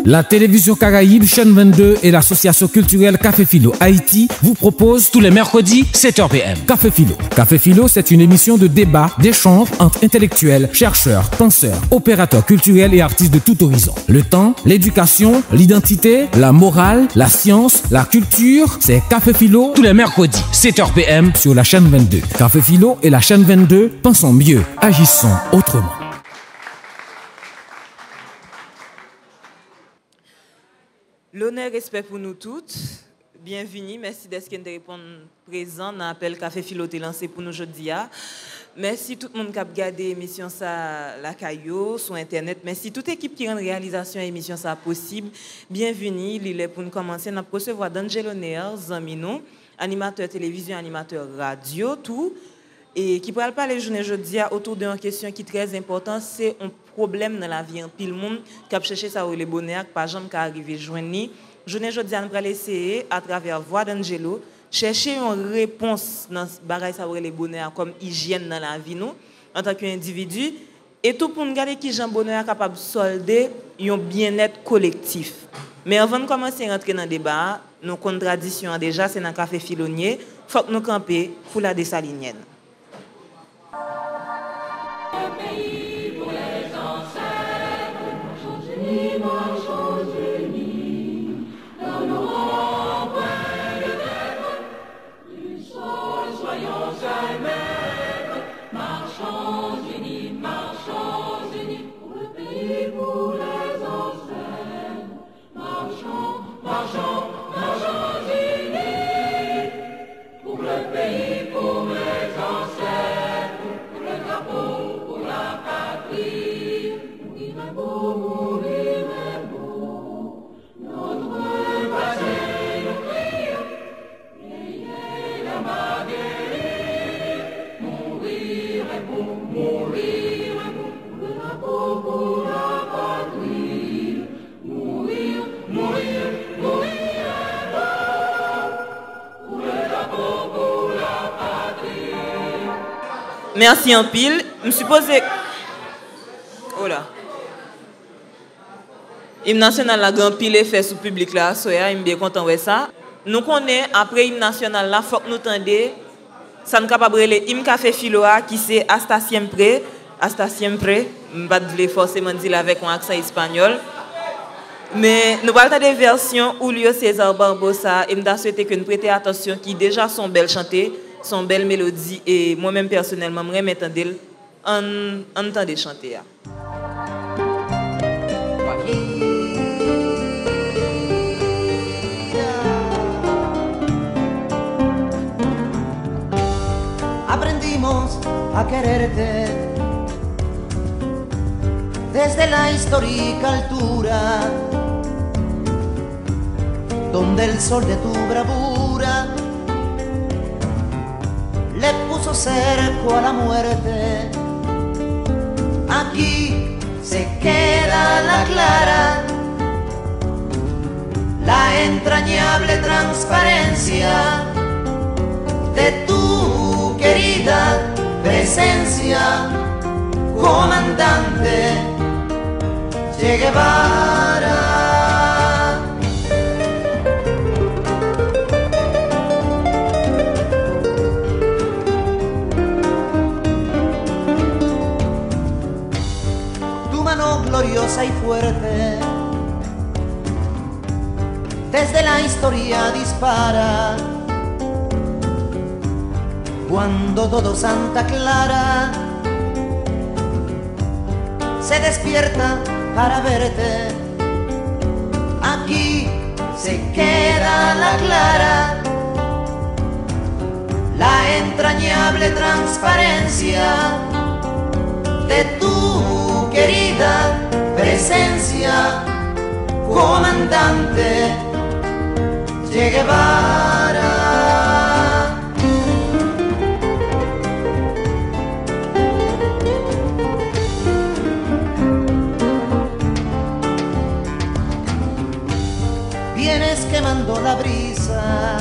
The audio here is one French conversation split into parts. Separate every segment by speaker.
Speaker 1: La télévision Caraïbe, chaîne 22 et l'association culturelle Café Philo Haïti vous proposent tous les mercredis 7h PM. Café Philo. Café Philo, c'est une émission de débat, d'échange entre intellectuels, chercheurs, penseurs, opérateurs culturels et artistes de tout horizon. Le temps, l'éducation, l'identité, la morale, la science, la culture, c'est Café Philo tous les mercredis 7h PM sur la chaîne 22. Café Philo et la chaîne 22, pensons mieux, agissons autrement.
Speaker 2: L'honneur et respect pour nous toutes. Bienvenue. Merci d'être répondre présent dans l'appel Café Philo lancé pour nous aujourd'hui. Merci tout le monde qui a regardé l'émission la Caillou sur Internet. Merci toute l'équipe qui rend réalisation de l'émission ça possible. Bienvenue. Il est pour nous commencer. Nous allons recevoir D'Angelo Neer, Zamino, animateur télévision, animateur radio, tout. Et qui pourra parler journée aujourd'hui autour d'une question qui est très importante, c'est un problème dans la vie. Puis le monde qui a cherché ça ou les bonheurs, par exemple, qui arrivé joindre. Journée aujourd'hui, on va essayer à travers voix d'Angelo chercher une réponse dans bagaille ça ou les bonheurs comme hygiène dans la vie nous en tant qu'individu et tout pour nous garder qui Jean bonheur capable de solder un bien-être collectif. Mais avant de commencer à rentrer dans le débat, nos contradictions déjà c'est dans le café Filonier, faut que nous camper pour la dessalinienne. Merci en pile. Je suppose. Oh là. L'hymne national a grand pile effet sur le public là. Je suis bien content de ça. Nous connaissons après l'hymne national là, il faut que nous entendions. Ça nous capable de l'hymne Café Philo qui c'est Hasta siempre. Hasta siempre. Je ne vais pas forcément dire avec un accent espagnol. Mais nous allons des versions où Julio César Barbosa et je souhaite que nous prêtions attention qui déjà sont belles chantées. Son belle mélodie et moi-même personnellement je m'entendais entendre chanter.
Speaker 3: Aprendimos a quererte desde la histórica altura donde el sol de tu bravura le puso cerco a la muerte. Aquí se queda la clara, la entrañable transparencia de tu querida presencia, comandante Che Guevara. Gloriosa y fuerte, desde la historia dispara, cuando todo Santa Clara se despierta para verte. Aquí se queda la clara, la entrañable transparencia de tu querida presencia, comandante Che Guevara. Vienes quemando la brisa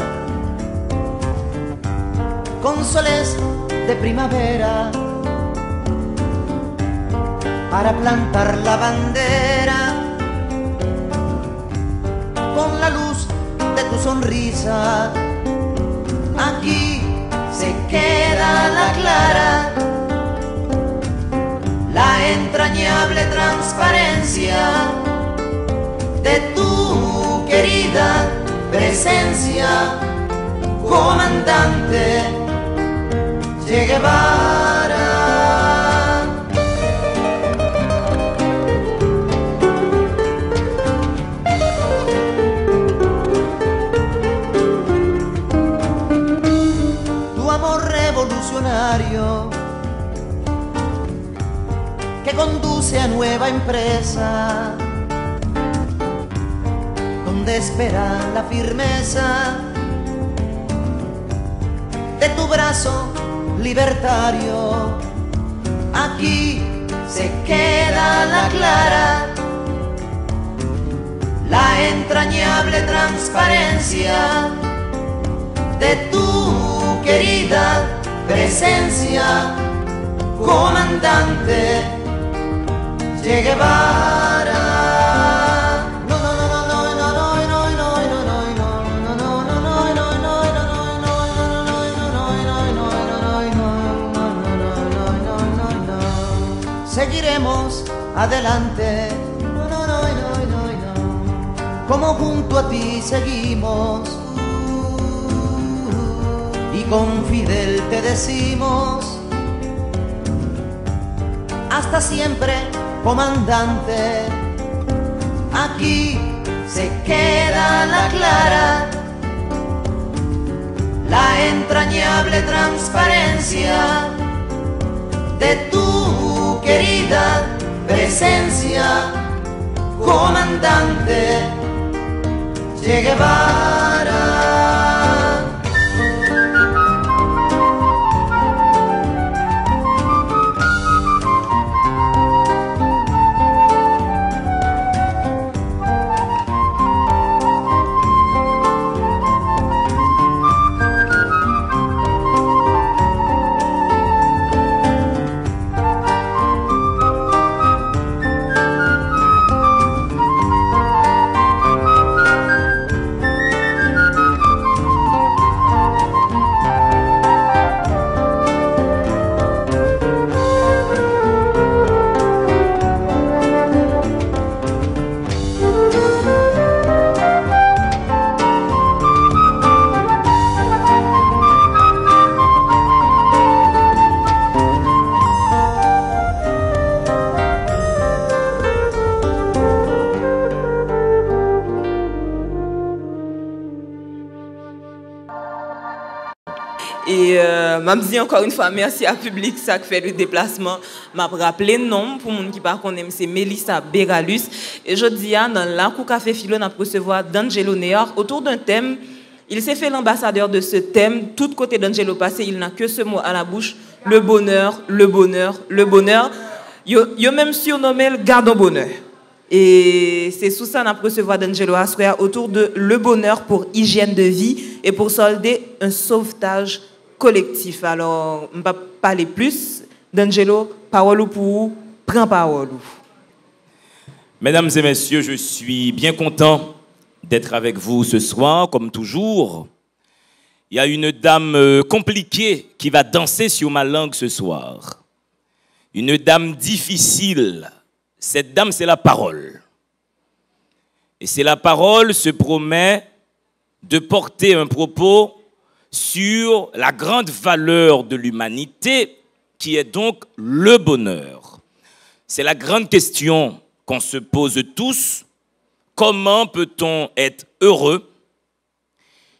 Speaker 3: con soles de primavera para plantar la bandera prisa. Aquí se queda la clara, la entrañable transparencia de tu querida presencia, comandante Che Guevara. Tu amor revolucionario que conduce a nueva empresa, donde espera la firmeza de tu brazo libertario. Aquí se queda la clara, la entrañable transparencia de tu querida presencia, comandante Che Guevara. Seguiremos adelante, como junto a ti seguimos, y con Fidel te decimos, hasta siempre, comandante. Aquí se queda la clara, la entrañable transparencia de tu querida presencia, comandante Che Guevara.
Speaker 2: Et je dis encore une fois merci à public ça qui fait le déplacement. Je rappelé le nom pour les gens qui ne connaissent pas, c'est Melissa Beralus. Et je dis dans la Coup Café Philo, on a recevoir D'Angelo Neor autour d'un thème. Il s'est fait l'ambassadeur de ce thème. Tout côté d'Angelo passé, il n'a que ce mot à la bouche, le bonheur, le bonheur, le bonheur. Il a même surnommé le gardon bonheur. Et c'est sous ça qu'on a recevoir D'Angelo Assoya autour de le bonheur pour hygiène de vie et pour solder un sauvetage collectif. Alors, on va parler plus. D'Angelo, parole pour vous, prends parole.
Speaker 4: Mesdames et messieurs, je suis bien content d'être avec vous ce soir, comme toujours. Il y a une dame compliquée qui va danser sur ma langue ce soir. Une dame difficile. Cette dame, c'est la parole. Et c'est la parole se promet de porter un propos sur la grande valeur de l'humanité, qui est donc le bonheur. C'est la grande question qu'on se pose tous. Comment peut-on être heureux?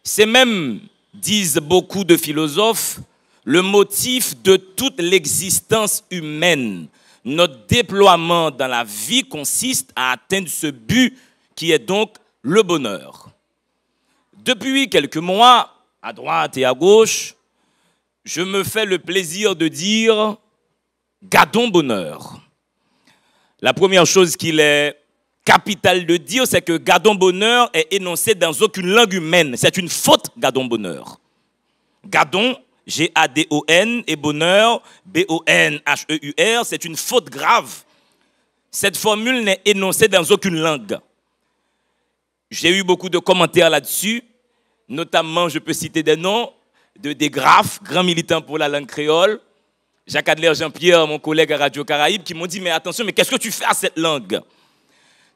Speaker 4: C'est même, disent beaucoup de philosophes, le motif de toute l'existence humaine. Notre déploiement dans la vie consiste à atteindre ce but qui est donc le bonheur. Depuis quelques mois, à droite et à gauche, je me fais le plaisir de dire « gardons bonheur ». La première chose qu'il est capital de dire, c'est que « gardons bonheur » est énoncé dans aucune langue humaine. C'est une faute « gardons bonheur ». Gardons, G-A-D-O-N, et bonheur, B-O-N-H-E-U-R, c'est une faute grave. Cette formule n'est énoncée dans aucune langue. J'ai eu beaucoup de commentaires là-dessus. Notamment, je peux citer des noms de des graphes, grands militants pour la langue créole, Jacques Adler Jean-Pierre, mon collègue à Radio Caraïbe, qui m'ont dit, mais attention, mais qu'est-ce que tu fais à cette langue?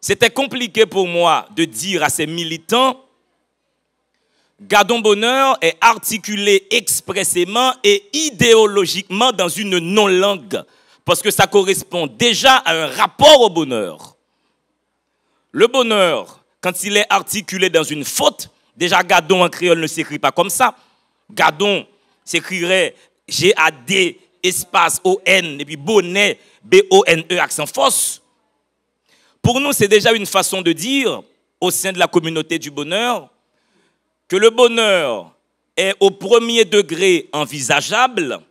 Speaker 4: C'était compliqué pour moi de dire à ces militants, Gadon Bonheur est articulé expressément et idéologiquement dans une non-langue, parce que ça correspond déjà à un rapport au bonheur. Le bonheur, quand il est articulé dans une faute, déjà Gadon en créole ne s'écrit pas comme ça. Gadon s'écrirait G-A-D, espace O-N, et puis bonnet, B-O-N-E, accent fausse. Pour nous, c'est déjà une façon de dire, au sein de la communauté du bonheur, que le bonheur est au premier degré envisageable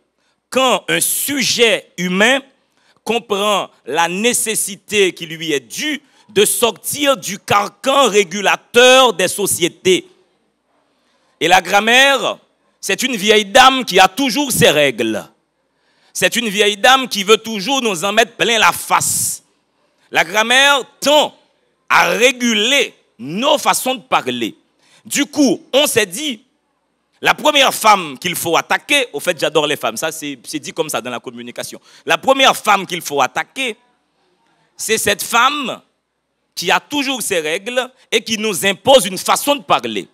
Speaker 4: quand un sujet humain comprend la nécessité qui lui est due de sortir du carcan régulateur des sociétés. Et la grammaire, c'est une vieille dame qui a toujours ses règles. C'est une vieille dame qui veut toujours nous en mettre plein la face. La grammaire tend à réguler nos façons de parler. Du coup, on s'est dit, la première femme qu'il faut attaquer, au fait j'adore les femmes, ça c'est dit comme ça dans la communication. La première femme qu'il faut attaquer, c'est cette femme qui a toujours ses règles et qui nous impose une façon de parler.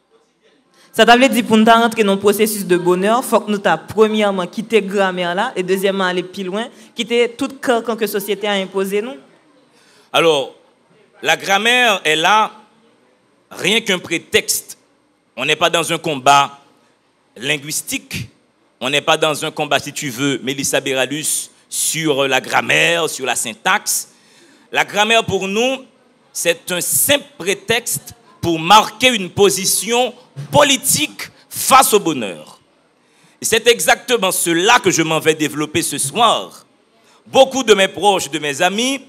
Speaker 2: Ça t'a dit pour nous rentrer dans le processus de bonheur, il faut que nous t'as premièrement quitté la grammaire là et deuxièmement aller plus loin, quitter tout carcan que la société a imposé nous.
Speaker 4: Alors, la grammaire est là, rien qu'un prétexte. On n'est pas dans un combat linguistique, on n'est pas dans un combat, si tu veux, Mélissa Béralus, sur la grammaire, sur la syntaxe. La grammaire pour nous, c'est un simple prétexte pour marquer une position politique face au bonheur. Et c'est exactement cela que je m'en vais développer ce soir. Beaucoup de mes proches, de mes amis,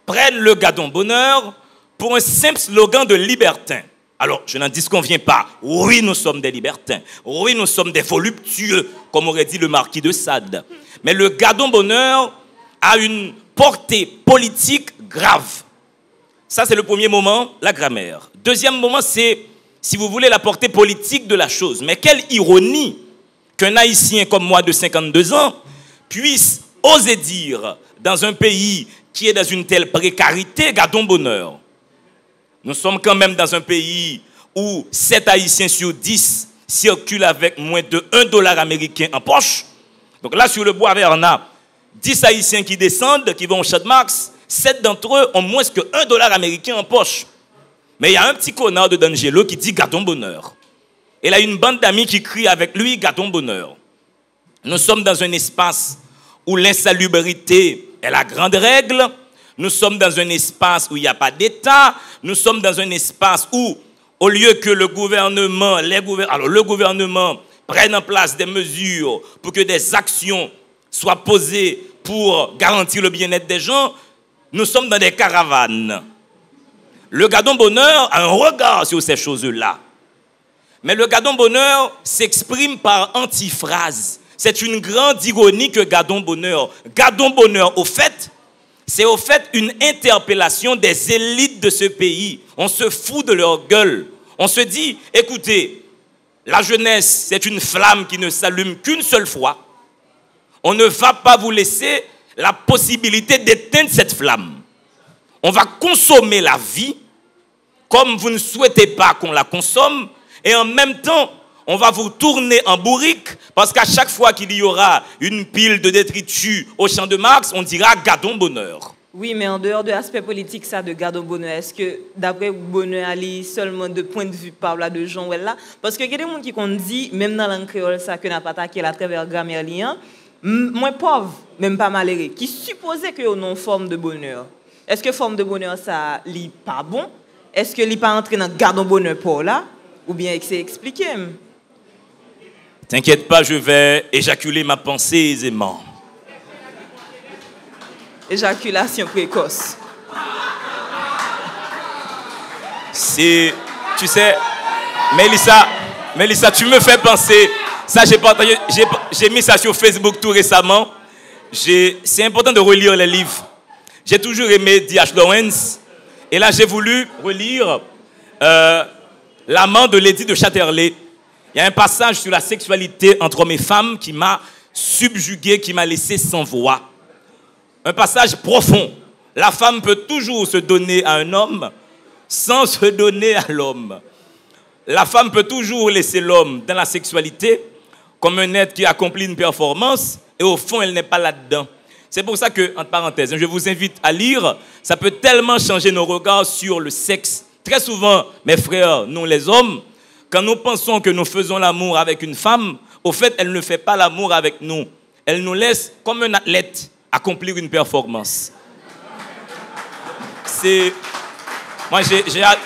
Speaker 4: prennent le Gadon Bonheur pour un simple slogan de libertin. Alors, je n'en disconviens pas. Oui, nous sommes des libertins. Oui, nous sommes des voluptueux, comme aurait dit le marquis de Sade. Mais le Gadon Bonheur a une portée politique grave. Ça, c'est le premier moment, la grammaire. Deuxième moment, c'est, si vous voulez, la portée politique de la chose. Mais quelle ironie qu'un Haïtien comme moi de 52 ans puisse oser dire, dans un pays qui est dans une telle précarité, Gadon Bonheur. Nous sommes quand même dans un pays où 7 Haïtiens sur 10 circulent avec moins de $1 américain en poche. Donc là, sur le bois Verna, 10 Haïtiens qui descendent, qui vont au Chadmax, 7 d'entre eux ont moins que $1 américain en poche. Mais il y a un petit connard de D'Angelo qui dit Gadon Bonheur. Et il a une bande d'amis qui crie avec lui Gadon Bonheur. Nous sommes dans un espace où l'insalubrité est la grande règle. Nous sommes dans un espace où il n'y a pas d'État. Nous sommes dans un espace où, au lieu que le gouvernement, le gouvernement prenne en place des mesures pour que des actions soient posées pour garantir le bien-être des gens, nous sommes dans des caravanes. Le Gadon Bonheur a un regard sur ces choses-là. Mais le Gadon Bonheur s'exprime par antiphrase. C'est une grande ironie que Gadon Bonheur. Gadon Bonheur, au fait, c'est au fait une interpellation des élites de ce pays. On se fout de leur gueule. On se dit, écoutez, la jeunesse, c'est une flamme qui ne s'allume qu'une seule fois. On ne va pas vous laisser la possibilité d'éteindre cette flamme. On va consommer la vie comme vous ne souhaitez pas qu'on la consomme et en même temps, on va vous tourner en bourrique parce qu'à chaque fois qu'il y aura une pile de détritus au champ de Marx, on dira Gadon Bonheur.
Speaker 2: Oui, mais en dehors de l'aspect politique, ça, de Gadon Bonheur, est-ce que, d'après vous, Bonheur Ali, seulement de point de vue par là de Jean là, parce que il y a des gens qui ont dit, même dans langue créole, ça, que n'a pas attaqué à travers grammaire lien, moins pauvre, même pas malheureux, qui supposait que non forme de bonheur. Est-ce que forme de bonheur, ça, n'est pas bon? Est-ce que n'est pas entré dans Gadon Bonheur pour là? Ou bien c'est expliqué?
Speaker 4: T'inquiète pas, je vais éjaculer ma pensée aisément.
Speaker 2: Éjaculation précoce.
Speaker 4: C'est, tu sais, Mélissa, tu me fais penser. Ça, j'ai mis ça sur Facebook tout récemment. C'est important de relire les livres. J'ai toujours aimé D.H. Lawrence. Et là, j'ai voulu relire L'amant de Lady de Chatterley. Il y a un passage sur la sexualité entre hommes et femmes qui m'a subjugué, qui m'a laissé sans voix. Un passage profond. La femme peut toujours se donner à un homme sans se donner à l'homme. La femme peut toujours laisser l'homme dans la sexualité comme un être qui accomplit une performance et au fond, elle n'est pas là-dedans. C'est pour ça que, entre parenthèses, je vous invite à lire. Ça peut tellement changer nos regards sur le sexe. Très souvent, mes frères, nous les hommes, quand nous pensons que nous faisons l'amour avec une femme, au fait, elle ne fait pas l'amour avec nous. Elle nous laisse, comme un athlète, accomplir une performance. C'est... Moi, j'ai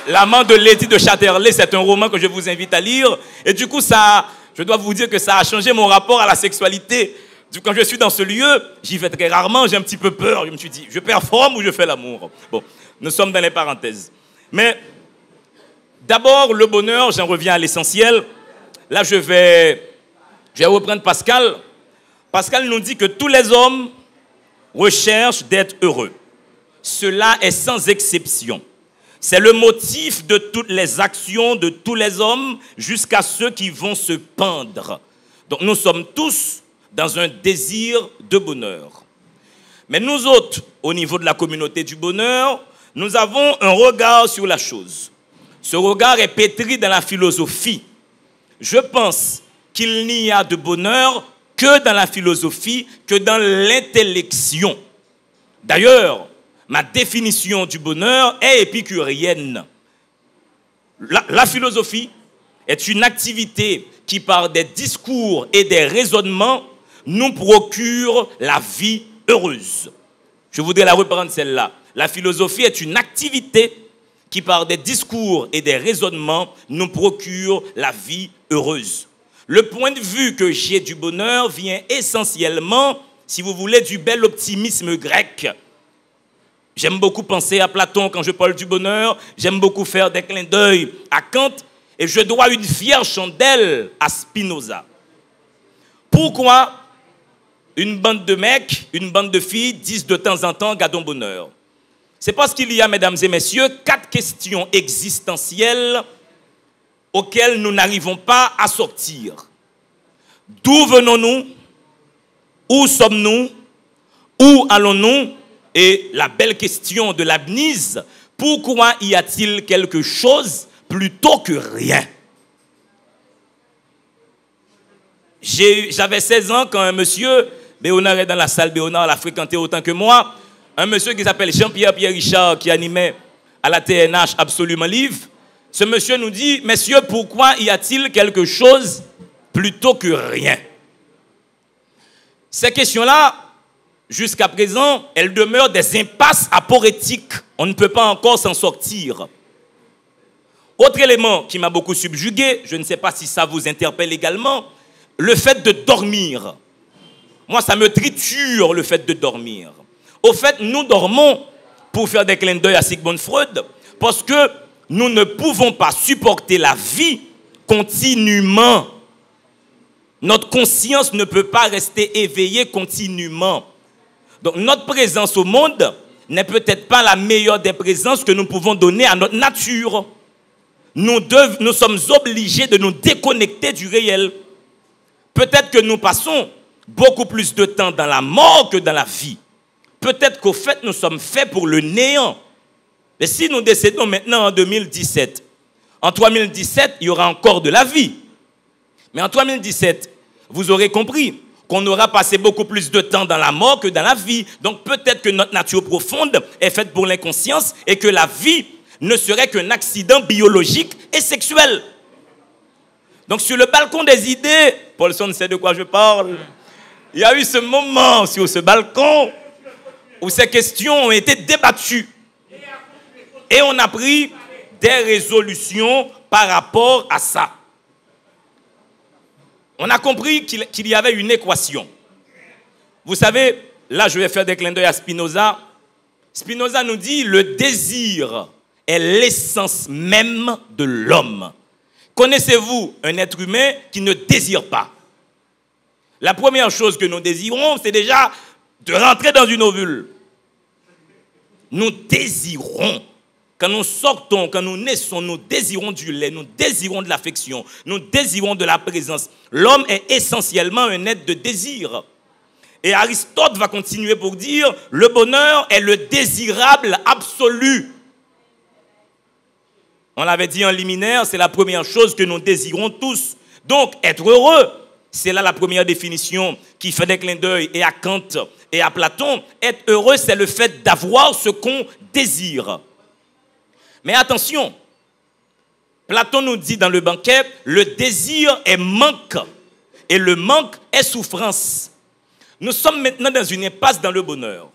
Speaker 4: L'amant de Lady de Chatterley, c'est un roman que je vous invite à lire. Et du coup, je dois vous dire que ça a changé mon rapport à la sexualité. Quand je suis dans ce lieu, j'y vais très rarement, j'ai un petit peu peur. Je me suis dit, je performe ou je fais l'amour? Bon, nous sommes dans les parenthèses. Mais d'abord, le bonheur, j'en reviens à l'essentiel. Là, je vais reprendre Pascal. Pascal nous dit que tous les hommes recherchent d'être heureux. Cela est sans exception. C'est le motif de toutes les actions de tous les hommes jusqu'à ceux qui vont se pendre. Donc nous sommes tous dans un désir de bonheur. Mais nous autres, au niveau de la communauté du bonheur, nous avons un regard sur la chose. Ce regard est pétri dans la philosophie. Je pense qu'il n'y a de bonheur que dans la philosophie, que dans l'intellection. D'ailleurs, ma définition du bonheur est épicurienne. La philosophie est une activité qui, par des discours et des raisonnements, nous procure la vie heureuse. Je voudrais la reprendre celle-là. La philosophie est une activité qui, par des discours et des raisonnements, nous procure la vie heureuse. Le point de vue que j'ai du bonheur vient essentiellement, si vous voulez, du bel optimisme grec. J'aime beaucoup penser à Platon quand je parle du bonheur. J'aime beaucoup faire des clins d'œil à Kant. Et je dois une fière chandelle à Spinoza. Pourquoi une bande de mecs, une bande de filles disent de temps en temps « gardons bonheur ». C'est parce qu'il y a, mesdames et messieurs, 4 questions existentielles auxquelles nous n'arrivons pas à sortir. D'où venons-nous? Où sommes-nous? Où allons-nous? Et la belle question de l'Abnise, pourquoi y a-t-il quelque chose plutôt que rien? J'avais 16 ans quand un monsieur, Béonard est dans la salle, Béonard l'a fréquenté autant que moi, un monsieur qui s'appelle Jean-Pierre Richard, qui animait à la TNH Absolument Live. Ce monsieur nous dit, messieurs, pourquoi y a-t-il quelque chose plutôt que rien? Ces questions-là, jusqu'à présent, elles demeurent des impasses aporétiques. On ne peut pas encore s'en sortir. Autre élément qui m'a beaucoup subjugué, je ne sais pas si ça vous interpelle également, le fait de dormir. Moi, ça me triture, le fait de dormir. Au fait, nous dormons, pour faire des clins d'œil à Sigmund Freud, parce que nous ne pouvons pas supporter la vie continuellement. Notre conscience ne peut pas rester éveillée continuellement. Donc notre présence au monde n'est peut-être pas la meilleure des présences que nous pouvons donner à notre nature. Nous sommes obligés de nous déconnecter du réel. Peut-être que nous passons beaucoup plus de temps dans la mort que dans la vie. Peut-être qu'au fait, nous sommes faits pour le néant. Mais si nous décédons maintenant en 2017, en 3017, il y aura encore de la vie. Mais en 3017, vous aurez compris qu'on aura passé beaucoup plus de temps dans la mort que dans la vie. Donc peut-être que notre nature profonde est faite pour l'inconscience et que la vie ne serait qu'un accident biologique et sexuel. Donc sur le balcon des idées, Paulson sait de quoi je parle, il y a eu ce moment sur ce balcon où ces questions ont été débattues. Et on a pris des résolutions par rapport à ça. On a compris qu'il y avait une équation. Vous savez, là je vais faire des clins d'œil à Spinoza. Spinoza nous dit le désir est l'essence même de l'homme. Connaissez-vous un être humain qui ne désire pas? La première chose que nous désirons, c'est déjà de rentrer dans une ovule. Nous désirons. Quand nous sortons, quand nous naissons, nous désirons du lait, nous désirons de l'affection, nous désirons de la présence. L'homme est essentiellement un être de désir. Et Aristote va continuer pour dire, le bonheur est le désirable absolu. On l'avait dit en liminaire, c'est la première chose que nous désirons tous. Donc, être heureux, c'est là la première définition qui fait des clins d'œil et à Kant et à Platon. Être heureux, c'est le fait d'avoir ce qu'on désire. Mais attention, Platon nous dit dans le banquet, le désir est manque et le manque est souffrance. Nous sommes maintenant dans une impasse dans le bonheur.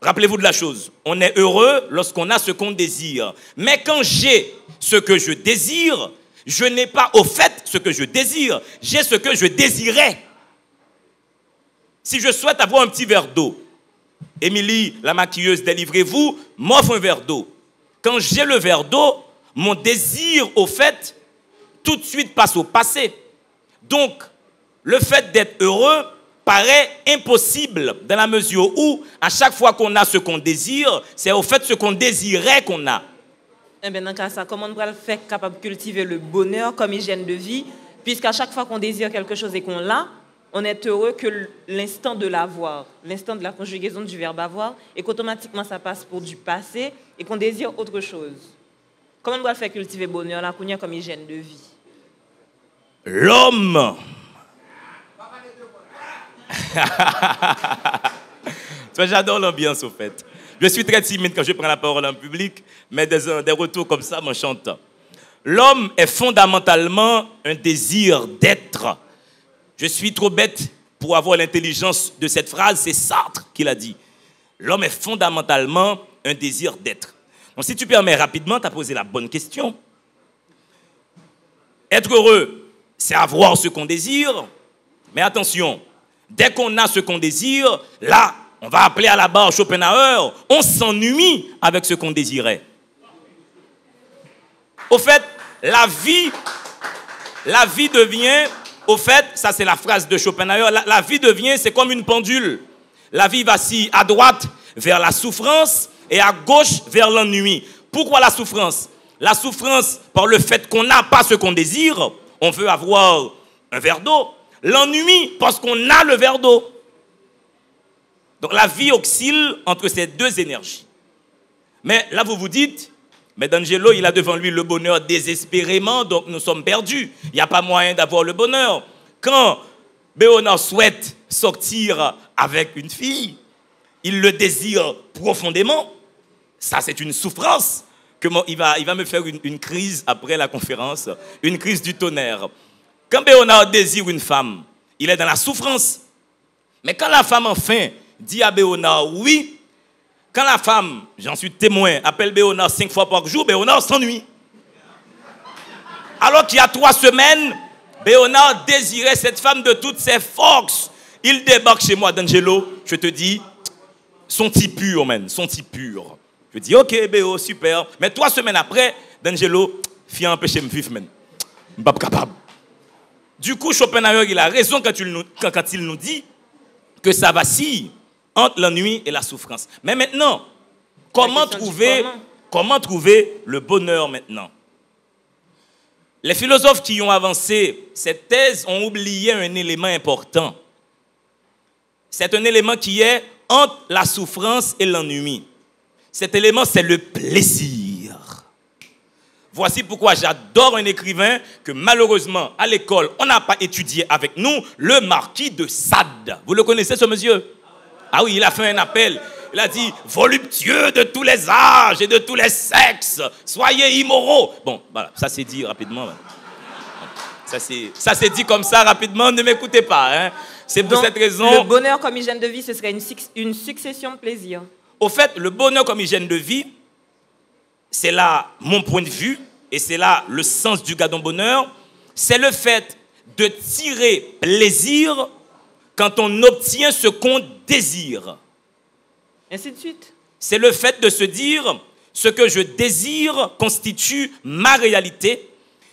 Speaker 4: Rappelez-vous de la chose, on est heureux lorsqu'on a ce qu'on désire. Mais quand j'ai ce que je désire, je n'ai pas au fait ce que je désire, j'ai ce que je désirais. Si je souhaite avoir un petit verre d'eau, Émilie, la maquilleuse, délivrez-vous, m'offre un verre d'eau. Quand j'ai le verre d'eau, mon désir au fait, tout de suite passe au passé. Donc, le fait d'être heureux paraît impossible dans la mesure où, à chaque fois qu'on a ce qu'on désire, c'est au fait ce qu'on désirait qu'on a.
Speaker 2: Eh bien, dans ce cas, comment on peut le faire capable de cultiver le bonheur comme hygiène de vie, puisqu'à chaque fois qu'on désire quelque chose et qu'on l'a, on est heureux que l'instant de l'avoir, l'instant de la conjugaison du verbe avoir, et qu'automatiquement ça passe pour du passé et qu'on désire autre chose. Comment on doit le faire cultiver le bonheur là, comme hygiène de vie?
Speaker 4: L'homme. J'adore l'ambiance au fait. Je suis très timide quand je prends la parole en public, mais des retours comme ça m'enchantent. L'homme est fondamentalement un désir d'être. Je suis trop bête pour avoir l'intelligence de cette phrase, c'est Sartre qui l'a dit. L'homme est fondamentalement un désir d'être. Donc si tu permets rapidement, tu as posé la bonne question. Être heureux, c'est avoir ce qu'on désire, mais attention, dès qu'on a ce qu'on désire, là, on va appeler à la barre Schopenhauer, on s'ennuie avec ce qu'on désirait. Au fait, la vie devient, au fait, ça c'est la phrase de Schopenhauer, la vie devient, c'est comme une pendule. La vie vacille à droite vers la souffrance et à gauche vers l'ennui. Pourquoi la souffrance? La souffrance par le fait qu'on n'a pas ce qu'on désire, on veut avoir un verre d'eau. L'ennui parce qu'on a le verre d'eau. Donc la vie oscille entre ces deux énergies. Mais là vous vous dites, mais D'Angelo il a devant lui le bonheur désespérément, donc nous sommes perdus. Il n'y a pas moyen d'avoir le bonheur. Quand Béonard souhaite sortir avec une fille, il le désire profondément. Ça c'est une souffrance. Il va me faire une crise après la conférence, une crise du tonnerre. Quand Béonard désire une femme, il est dans la souffrance. Mais quand la femme enfin dit à Béonard oui, quand la femme, j'en suis témoin, appelle Béonard 5 fois par jour, Béonard s'ennuie. Alors qu'il y a 3 semaines, Béonard désirait cette femme de toutes ses forces. Il débarque chez moi, D'Angelo, je te dis, sont-ils purs, man, sont-ils purs? Je dis, ok, Béo, super. Mais 3 semaines après, D'Angelo, fille empêché me vivre, man. Je ne suis pas capable. Du coup, Schopenhauer, il a raison quand il nous dit que ça vacille entre l'ennui et la souffrance. Mais maintenant, comment trouver le bonheur maintenant? Les philosophes qui ont avancé cette thèse ont oublié un élément important. C'est un élément qui est entre la souffrance et l'ennui. Cet élément, c'est le plaisir. Voici pourquoi j'adore un écrivain que malheureusement, à l'école, on n'a pas étudié avec nous, le marquis de Sade. Vous le connaissez, ce monsieur? Ah oui, il a fait un appel. Il a dit, voluptueux de tous les âges et de tous les sexes, soyez immoraux. Bon, voilà, ça s'est dit rapidement. Ça s'est dit comme ça rapidement, ne m'écoutez pas. Hein. C'est pour cette raison...
Speaker 2: Le bonheur comme hygiène de vie, ce serait une succession de plaisirs.
Speaker 4: Au fait, le bonheur comme hygiène de vie, c'est là mon point de vue, et c'est là le sens du gadon bonheur, c'est le fait de tirer plaisir quand on obtient ce qu'on désire.
Speaker 2: Ainsi de suite.
Speaker 4: C'est le fait de se dire, ce que je désire constitue ma réalité.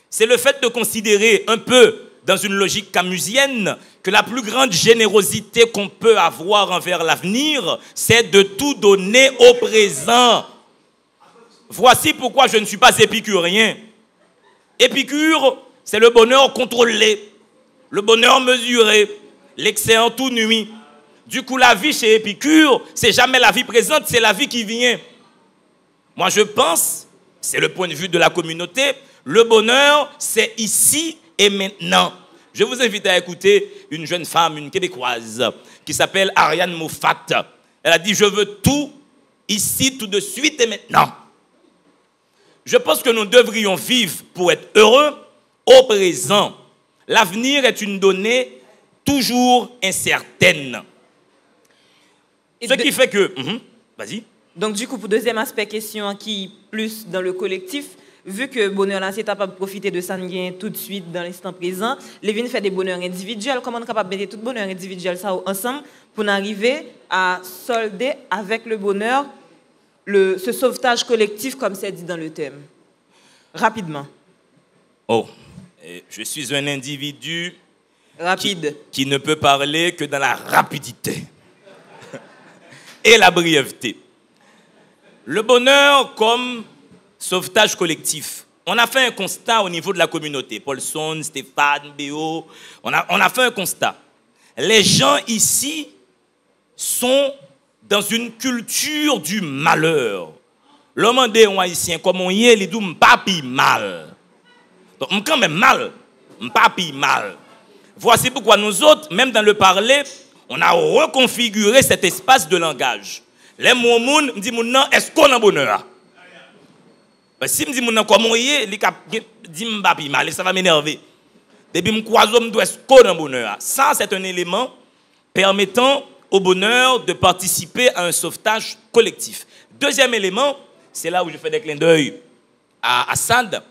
Speaker 4: C'est le fait de considérer un peu, dans une logique camusienne, que la plus grande générosité qu'on peut avoir envers l'avenir, c'est de tout donner au présent. Voici pourquoi je ne suis pas épicurien. Épicure, c'est le bonheur contrôlé, le bonheur mesuré, l'excès en tout nuit. Du coup, la vie chez Épicure, c'est jamais la vie présente, c'est la vie qui vient. Moi, je pense, c'est le point de vue de la communauté, le bonheur, c'est ici et maintenant. Je vous invite à écouter une jeune femme, une Québécoise, qui s'appelle Ariane Moffat. Elle a dit, je veux tout, ici, tout de suite et maintenant. Je pense que nous devrions vivre pour être heureux au présent. L'avenir est une donnée toujours incertaine. Ce qui fait que... Vas-y.
Speaker 2: Donc, du coup, pour deuxième aspect, question qui plus dans le collectif, vu que bonheur là, c'est capable de profiter de ça tout de suite dans l'instant présent, Lévin fait des bonheurs individuels. Comment on est capable de mettre tout bonheur individuel ça ensemble pour arriver à solder avec le bonheur ce sauvetage collectif, comme c'est dit dans le thème? Rapidement.
Speaker 4: Oh, je suis un individu
Speaker 2: rapide
Speaker 4: qui ne peut parler que dans la rapidité et la brièveté. Le bonheur comme sauvetage collectif. On a fait un constat au niveau de la communauté. Paulson, Stéphane, Béo, on a fait un constat. Les gens ici sont dans une culture du malheur. L'homme des haïtiens, comme on y est, il dit m'papi mal. Donc, quand même mal, m'papi mal. Voici pourquoi nous autres, même dans le parler, on a reconfiguré cet espace de langage. Les mots moun, me dit moun nan, est-ce qu'on a bonheur? Si me dit moun nan comme on y est, il dit m'papi mal, et ça va m'énerver. Depuis me croise me doit est-ce qu'on a bonheur? Ça, c'est un élément permettant au bonheur de participer à un sauvetage collectif. Deuxième élément, c'est là où je fais des clins d'œil à Assad.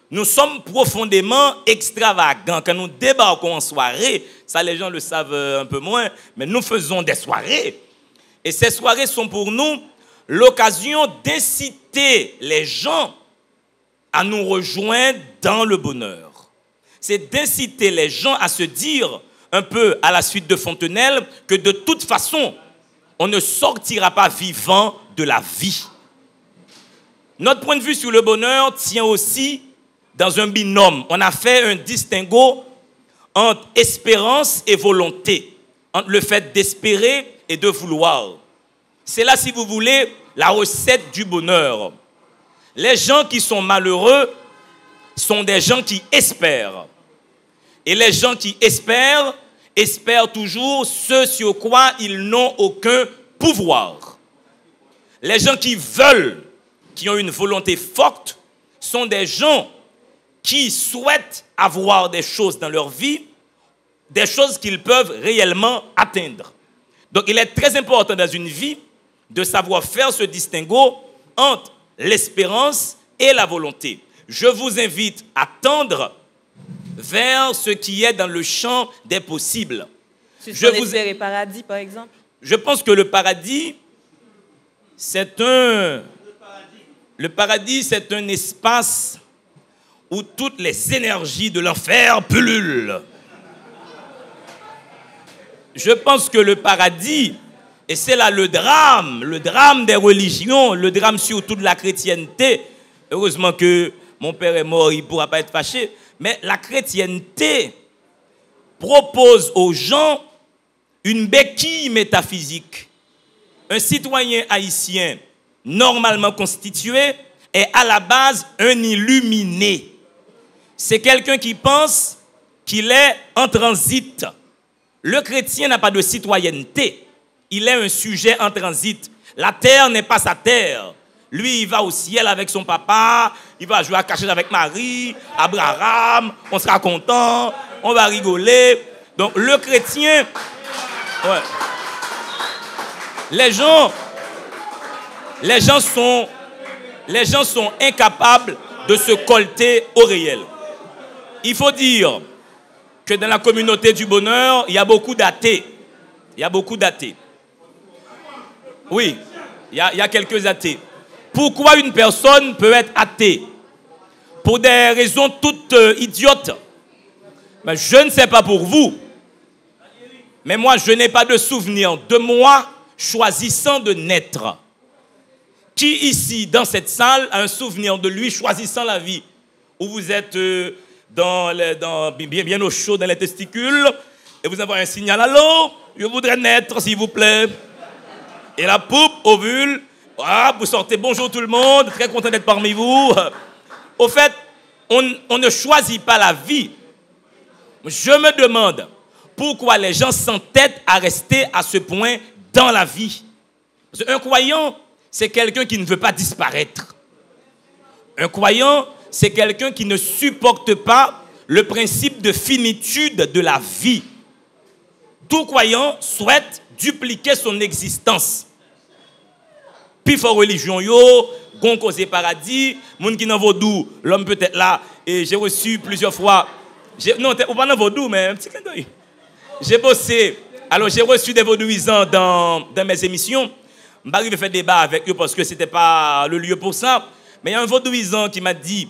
Speaker 4: Nous sommes profondément extravagants. Quand nous débarquons en soirée, ça les gens le savent un peu moins, mais nous faisons des soirées. Et ces soirées sont pour nous l'occasion d'inciter les gens à nous rejoindre dans le bonheur. C'est d'inciter les gens à se dire, un peu à la suite de Fontenelle, que de toute façon, on ne sortira pas vivant de la vie. Notre point de vue sur le bonheur tient aussi dans un binôme. On a fait un distinguo entre espérance et volonté, entre le fait d'espérer et de vouloir. C'est là, si vous voulez, la recette du bonheur. Les gens qui sont malheureux sont des gens qui espèrent. Et les gens qui espèrent toujours ce sur quoi ils n'ont aucun pouvoir. Les gens qui veulent, qui ont une volonté forte, sont des gens qui souhaitent avoir des choses dans leur vie, des choses qu'ils peuvent réellement atteindre. Donc il est très important dans une vie de savoir faire ce distinguo entre l'espérance et la volonté. Je vous invite à tendre vers ce qui est dans le champ des possibles.
Speaker 2: Je vous espérer paradis, par exemple?
Speaker 4: Je pense que le paradis, c'est un espace où toutes les énergies de l'enfer pullulent. Je pense que le paradis, et c'est là le drame des religions, le drame surtout de la chrétienté. Heureusement que mon père est mort, il ne pourra pas être fâché. Mais la chrétienté propose aux gens une béquille métaphysique. Un citoyen haïtien normalement constitué est à la base un illuminé. C'est quelqu'un qui pense qu'il est en transit. Le chrétien n'a pas de citoyenneté. Il est un sujet en transit. La terre n'est pas sa terre. Lui, il va au ciel avec son papa, il va jouer à cachette avec Marie, Abraham, on sera content, on va rigoler. Donc le chrétien, ouais. Les gens sont incapables de se colter au réel. Il faut dire que dans la communauté du bonheur, il y a beaucoup d'athées. Oui, il y a quelques athées. Pourquoi une personne peut être athée? Pour des raisons toutes idiotes. Ben, je ne sais pas pour vous. Mais moi, je n'ai pas de souvenir de moi choisissant de naître. Qui ici, dans cette salle, a un souvenir de lui choisissant la vie? Où vous êtes bien au chaud dans les testicules et vous avez un signal, allô, je voudrais naître, s'il vous plaît. Et la poupe, ovule, ah, vous sortez, bonjour tout le monde, très content d'être parmi vous. Au fait, on ne choisit pas la vie. Je me demande pourquoi les gens s'entêtent à rester à ce point dans la vie. Parce qu'un croyant, c'est quelqu'un qui ne veut pas disparaître. Un croyant, c'est quelqu'un qui ne supporte pas le principe de finitude de la vie. Tout croyant souhaite dupliquer son existence. Puis fort religion yo, gon cause paradis, moun qui nan vaudou, l'homme peut être là et j'ai reçu plusieurs fois. Non, pas dans vaudou mais un petit clin d'œil. J'ai bossé. Alors j'ai reçu des vaudouisants dans mes émissions. Je ne vais pas faire débat avec eux parce que ce n'était pas le lieu pour ça. Mais il y a un vaudouisant qui m'a dit,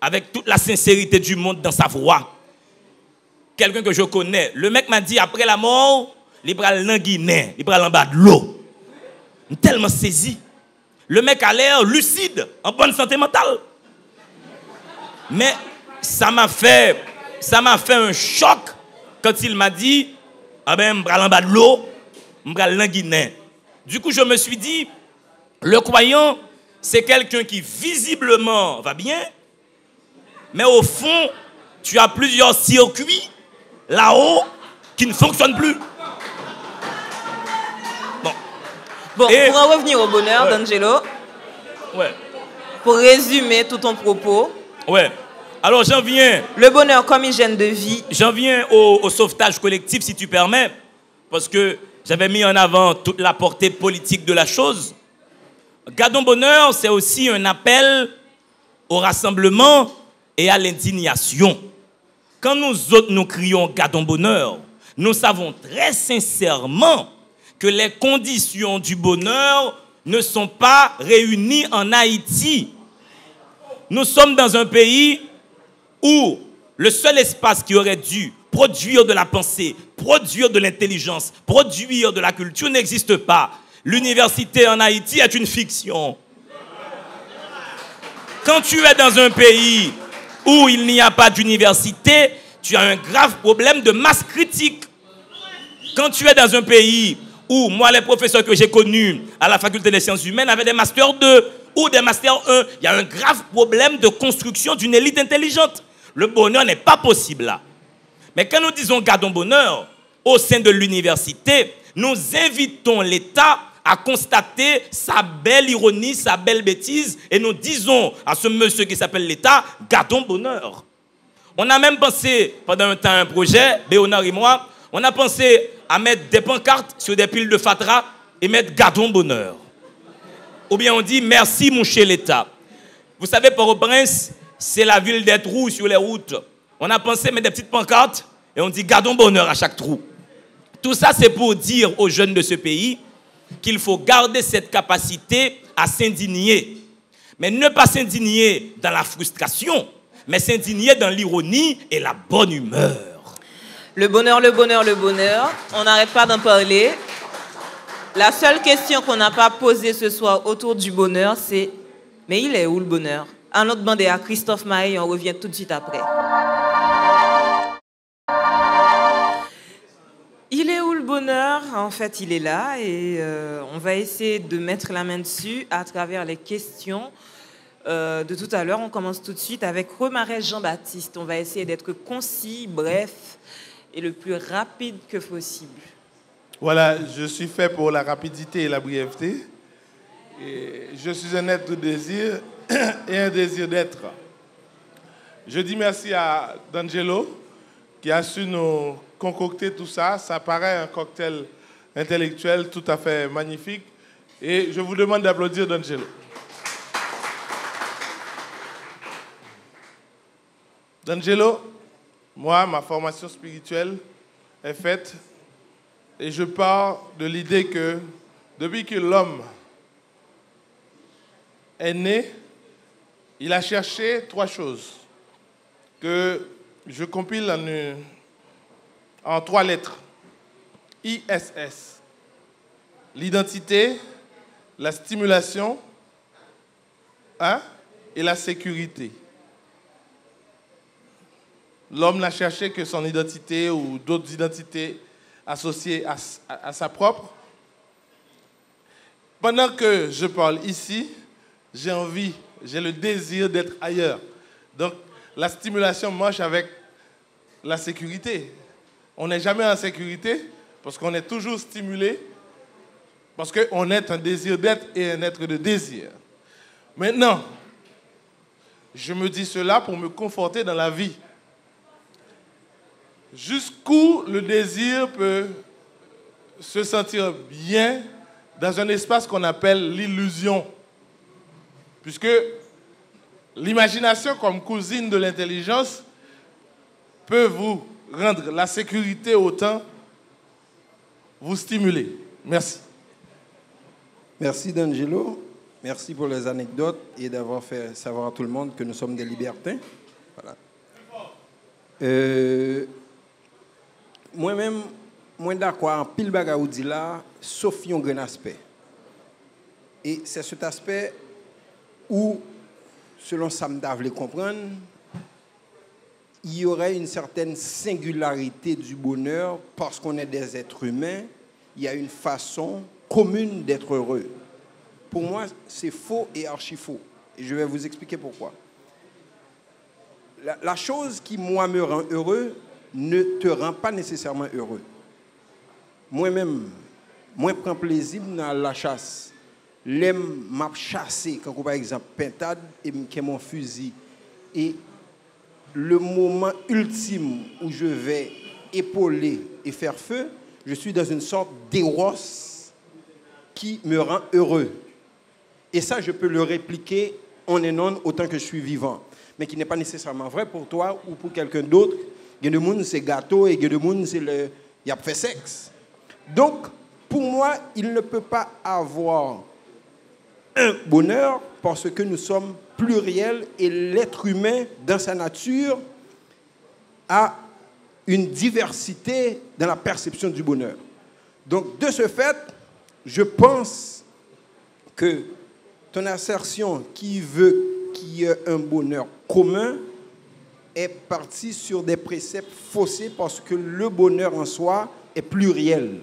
Speaker 4: avec toute la sincérité du monde dans sa voix, quelqu'un que je connais, le mec m'a dit, après la mort, il va en Guinée, il va en bas de l'eau. Tellement saisi. Le mec a l'air lucide, en bonne santé mentale. Mais ça m'a fait un choc quand il m'a dit, ah ben, je vais en bas de l'eau, je vais en Guinée. Du coup, je me suis dit, le croyant, c'est quelqu'un qui visiblement va bien, mais au fond, tu as plusieurs circuits là-haut qui ne fonctionnent plus.
Speaker 2: Bon, pour en revenir au bonheur, ouais. D'Angelo,
Speaker 4: ouais.
Speaker 2: Pour résumer tout ton propos,
Speaker 4: ouais. Alors j'en viens.
Speaker 2: Le bonheur comme hygiène de vie.
Speaker 4: J'en viens au sauvetage collectif, si tu permets, parce que j'avais mis en avant toute la portée politique de la chose. Gardons bonheur, c'est aussi un appel au rassemblement et à l'indignation. Quand nous autres nous crions gardons bonheur, nous savons très sincèrement que les conditions du bonheur ne sont pas réunies en Haïti. Nous sommes dans un pays où le seul espace qui aurait dû produire de la pensée, produire de l'intelligence, produire de la culture n'existe pas. L'université en Haïti est une fiction. Quand tu es dans un pays où il n'y a pas d'université, tu as un grave problème de masse critique. Quand tu es dans un pays où, moi, les professeurs que j'ai connus à la faculté des sciences humaines avaient des masters 2 ou des masters 1, il y a un grave problème de construction d'une élite intelligente. Le bonheur n'est pas possible là. Mais quand nous disons gardons bonheur, au sein de l'université, nous invitons l'État à constater sa belle ironie, sa belle bêtise, et nous disons à ce monsieur qui s'appelle l'État, gardons bonheur. On a même pensé, pendant un temps, un projet, Béonard et moi, on a pensé à mettre des pancartes sur des piles de fatras et mettre gardons bonheur. Ou bien on dit merci mon cher l'État. Vous savez, Port-au-Prince, c'est la ville des trous sur les routes. On a pensé mettre des petites pancartes et on dit gardons bonheur à chaque trou. Tout ça, c'est pour dire aux jeunes de ce pays qu'il faut garder cette capacité à s'indigner. Mais ne pas s'indigner dans la frustration, mais s'indigner dans l'ironie et la bonne humeur.
Speaker 2: Le bonheur, le bonheur, le bonheur. On n'arrête pas d'en parler. La seule question qu'on n'a pas posée ce soir autour du bonheur, c'est « Mais il est où le bonheur ?» Allons demander à Christophe Maé et on revient tout de suite après. Il est où le bonheur? En fait, il est là et on va essayer de mettre la main dessus à travers les questions de tout à l'heure. On commence tout de suite avec Romarès Jean-Baptiste. On va essayer d'être concis, bref et le plus rapide que possible.
Speaker 5: Voilà, je suis fait pour la rapidité et la brièveté. Et je suis un être de désir et un désir d'être. Je dis merci à D'Angelo qui a su nous concocter tout ça. Ça paraît un cocktail intellectuel tout à fait magnifique. Et je vous demande d'applaudir D'Angelo. D'Angelo, moi, ma formation spirituelle est faite et je pars de l'idée que depuis que l'homme est né, il a cherché 3 choses que je compile en 3 lettres. ISS. L'identité, la stimulation hein, et la sécurité. L'homme n'a cherché que son identité ou d'autres identités associées à sa propre. Pendant que je parle ici, j'ai le désir d'être ailleurs. Donc, la stimulation marche avec la sécurité. On n'est jamais en sécurité parce qu'on est toujours stimulé, parce qu'on est un désir d'être et un être de désir. Maintenant, je me dis cela pour me conforter dans la vie. Jusqu'où le désir peut se sentir bien dans un espace qu'on appelle l'illusion. Puisque l'imagination, comme cousine de l'intelligence, peut vous rendre la sécurité autant vous stimuler. Merci.
Speaker 6: Merci D'Angelo. Merci pour les anecdotes et d'avoir fait savoir à tout le monde que nous sommes des libertins. Voilà. Moi-même, moi d'accord en pile baga ou dit là, sauf un grand aspect. Et c'est cet aspect où, selon Samda voulait comprendre, il y aurait une certaine singularité du bonheur parce qu'on est des êtres humains. Il y a une façon commune d'être heureux. Pour moi, c'est faux et archi faux. Et je vais vous expliquer pourquoi. La chose qui, moi, me rend heureux ne te rend pas nécessairement heureux. Moi-même, moi, je prends plaisir dans la chasse. L'aime m'a chassé, quand par exemple, pintade et mon fusil. Et le moment ultime où je vais épauler et faire feu, je suis dans une sorte d'éros qui me rend heureux. Et ça, je peux le répliquer en et non autant que je suis vivant. Mais qui n'est pas nécessairement vrai pour toi ou pour quelqu'un d'autre. Il y a des gens, c'est gâteau, et il y a des gens, c'est le... Il y a fait sexe. Donc, pour moi, il ne peut pas avoir un bonheur parce que nous sommes pluriels et l'être humain, dans sa nature, a une diversité dans la perception du bonheur. Donc, de ce fait, je pense que ton assertion qui veut qu'il y ait un bonheur commun est partie sur des préceptes faussés parce que le bonheur en soi est pluriel.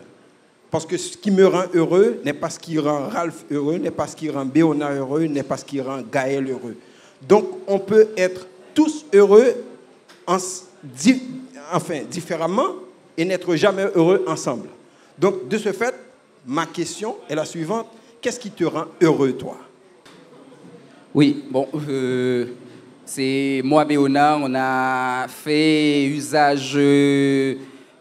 Speaker 6: Parce que ce qui me rend heureux n'est pas ce qui rend Ralph heureux, n'est pas ce qui rend Béona heureux, n'est pas ce qui rend Gaël heureux. Donc, on peut être tous heureux différemment et n'être jamais heureux ensemble. Donc, de ce fait, ma question est la suivante. Qu'est-ce qui te rend heureux, toi?
Speaker 7: Oui, bon, c'est moi, Béona, on a fait usage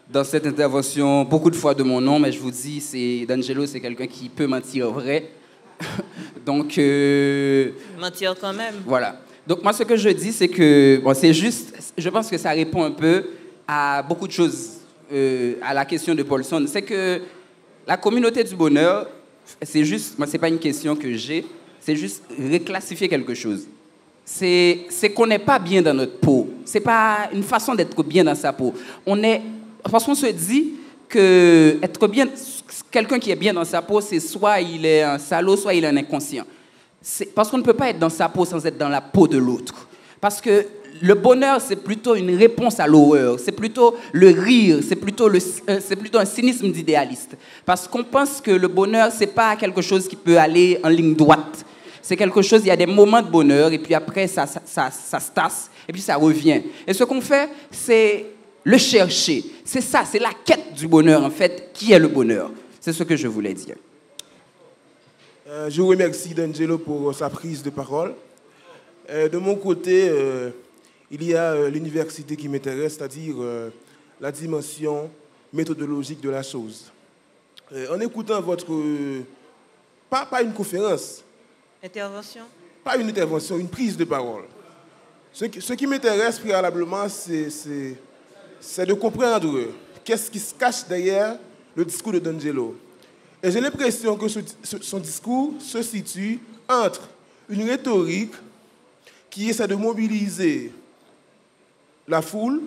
Speaker 7: dans cette intervention beaucoup de fois de mon nom, mais je vous dis, c'est D'Angelo, c'est quelqu'un qui peut mentir vrai. Donc...
Speaker 2: mentir quand même.
Speaker 7: Voilà. Donc moi, ce que je dis, c'est que, bon, c'est juste, je pense que ça répond un peu à beaucoup de choses, à la question de Paulson. C'est que la communauté du bonheur, c'est juste, moi, c'est pas une question que j'ai, c'est juste reclassifier quelque chose. C'est qu'on n'est pas bien dans notre peau. C'est pas une façon d'être bien dans sa peau. Parce qu'on se dit que être bien, quelqu'un qui est bien dans sa peau, c'est soit il est un salaud, soit il est un inconscient. Parce qu'on ne peut pas être dans sa peau sans être dans la peau de l'autre. Parce que le bonheur, c'est plutôt une réponse à l'horreur. C'est plutôt le rire. C'est plutôt un cynisme d'idéaliste. Parce qu'on pense que le bonheur, c'est pas quelque chose qui peut aller en ligne droite. C'est quelque chose, il y a des moments de bonheur, et puis après, ça se tasse, et puis ça revient. Et ce qu'on fait, c'est le chercher. C'est ça, c'est la quête du bonheur, en fait, qui est le bonheur. C'est ce que je voulais dire.
Speaker 8: Je vous remercie D'Angelo pour sa prise de parole. De mon côté, il y a l'université qui m'intéresse, c'est-à-dire la dimension méthodologique de la chose. En écoutant votre... Pas une conférence.
Speaker 2: Intervention? Pas
Speaker 8: une intervention, une prise de parole. Ce qui m'intéresse préalablement, c'est de comprendre qu'est-ce qui se cache derrière le discours de D'Angelo. Et j'ai l'impression que son discours se situe entre une rhétorique qui essaie de mobiliser la foule,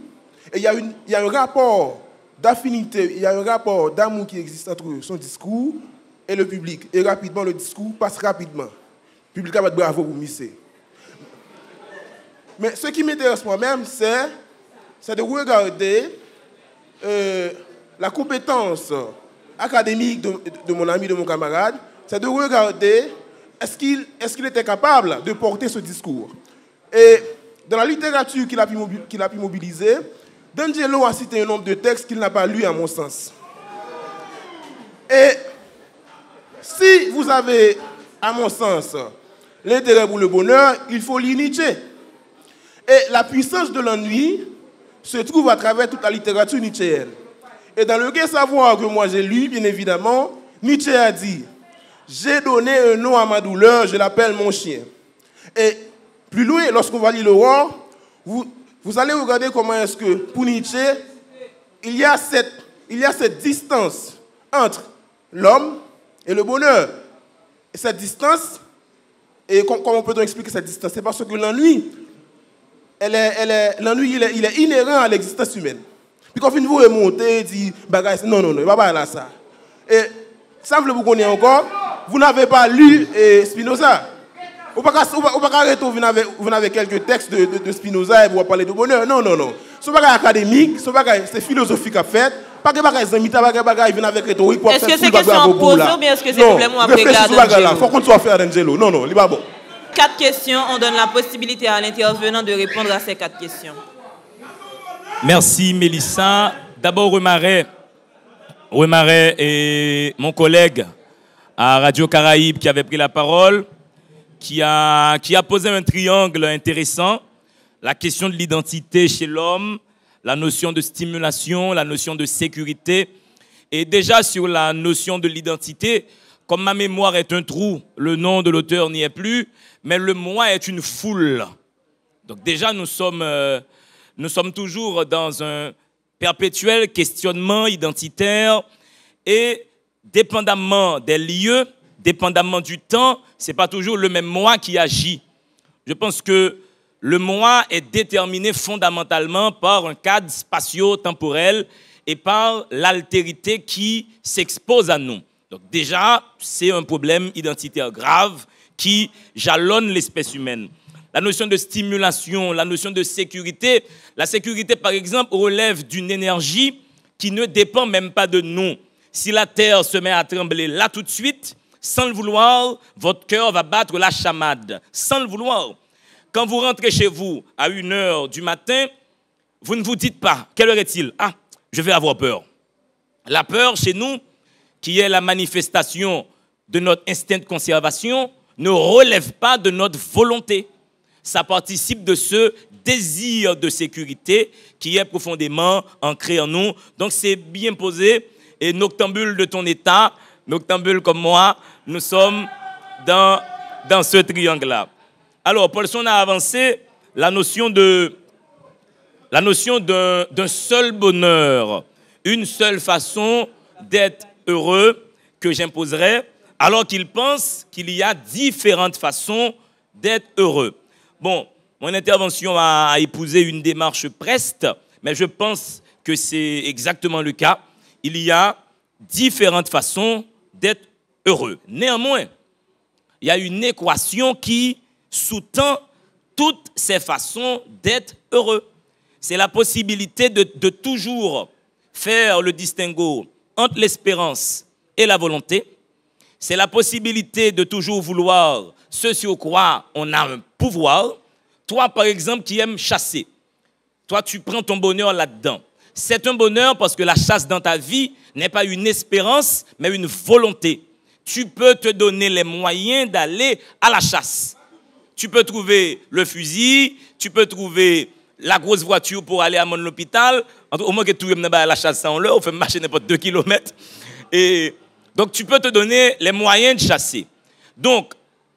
Speaker 8: et il y a un rapport d'affinité, il y a un rapport d'amour qui existe entre son discours et le public. Et rapidement, le discours passe rapidement. Le public a battu bravo pour Missé. Mais ce qui m'intéresse moi-même, c'est de regarder la compétence académique de mon ami, de mon camarade, c'est de regarder est-ce qu'il était capable de porter ce discours. Et dans la littérature qu'il a pu mobiliser, D'Angelo a cité un nombre de textes qu'il n'a pas lus à mon sens. Et si vous avez, à mon sens, l'intérêt pour le bonheur, il faut lire Nietzsche. Et la puissance de l'ennui se trouve à travers toute la littérature nietzschéenne. Et dans le Gai Savoir que moi j'ai lu, bien évidemment, Nietzsche a dit « J'ai donné un nom à ma douleur, je l'appelle mon chien ». Et plus loin, lorsqu'on va lire l'Aurore, vous allez regarder comment est-ce que, pour Nietzsche, il y a cette distance entre l'homme et le bonheur. Et cette distance, et comment peut-on expliquer cette distance? C'est parce que l'ennui, l'ennui, il est inhérent à l'existence humaine. Puis quand vous remontez, dit, non, il ne va pas là ça. Et ça, vous connaissez encore, vous n'avez pas lu Spinoza. Vous ne pouvez pas arrêter, vous avez quelques textes de Spinoza et vous parler de bonheur. Non. Ce n'est pas académique, c'est philosophique à faire. Pas que bagay viennent avec rhétorique pour
Speaker 2: est-ce que c'est question posée ou bien est-ce que c'est complètement après
Speaker 8: il faut qu'on soit faire d'Angelo. Non, il va bon.
Speaker 2: 4 questions, on donne la possibilité à l'intervenant de répondre à ces 4 questions.
Speaker 4: Merci Mélissa. D'abord Remaret et mon collègue à Radio Caraïbe qui avait pris la parole, qui a posé un triangle intéressant, la question de l'identité chez l'homme, la notion de stimulation, la notion de sécurité. Et déjà sur la notion de l'identité, comme ma mémoire est un trou, le nom de l'auteur n'y est plus, mais le moi est une foule. Donc déjà nous sommes toujours dans un perpétuel questionnement identitaire et dépendamment des lieux, dépendamment du temps, ce n'est pas toujours le même moi qui agit. Je pense que le moi est déterminé fondamentalement par un cadre spatio-temporel et par l'altérité qui s'expose à nous. Donc déjà, c'est un problème identitaire grave qui jalonne l'espèce humaine. La notion de stimulation, la notion de sécurité. La sécurité, par exemple, relève d'une énergie qui ne dépend même pas de nous. Si la terre se met à trembler là tout de suite, sans le vouloir, votre cœur va battre la chamade. Sans le vouloir. Quand vous rentrez chez vous à 1h du matin, vous ne vous dites pas, quelle heure est-il? Ah, je vais avoir peur. La peur, chez nous, qui est la manifestation de notre instinct de conservation, ne relève pas de notre volonté. Ça participe de ce désir de sécurité qui est profondément ancré en nous. Donc c'est bien posé. Et noctambule de ton état, noctambule comme moi, nous sommes dans ce triangle-là. Alors, Paulson a avancé la notion d'un seul bonheur, une seule façon d'être heureux que j'imposerai, alors qu'il pense qu'il y a différentes façons d'être heureux. Bon, mon intervention a épousé une démarche preste, mais je pense que c'est exactement le cas. Il y a différentes façons d'être heureux. Néanmoins, il y a une équation qui sous-tend toutes ces façons d'être heureux. C'est la possibilité de toujours faire le distinguo entre l'espérance et la volonté. C'est la possibilité de toujours vouloir ce sur quoi on a un pouvoir. Toi, par exemple, qui aimes chasser, toi, tu prends ton bonheur là-dedans. C'est un bonheur parce que la chasse dans ta vie n'est pas une espérance, mais une volonté. Tu peux te donner les moyens d'aller à la chasse. Tu peux trouver le fusil, tu peux trouver la grosse voiture pour aller à l'hôpital. Au moins que tu aimes à la chasse sans l'heure, on fait marcher n'importe 2 kilomètres. Et donc, tu peux te donner les moyens de chasser. Donc,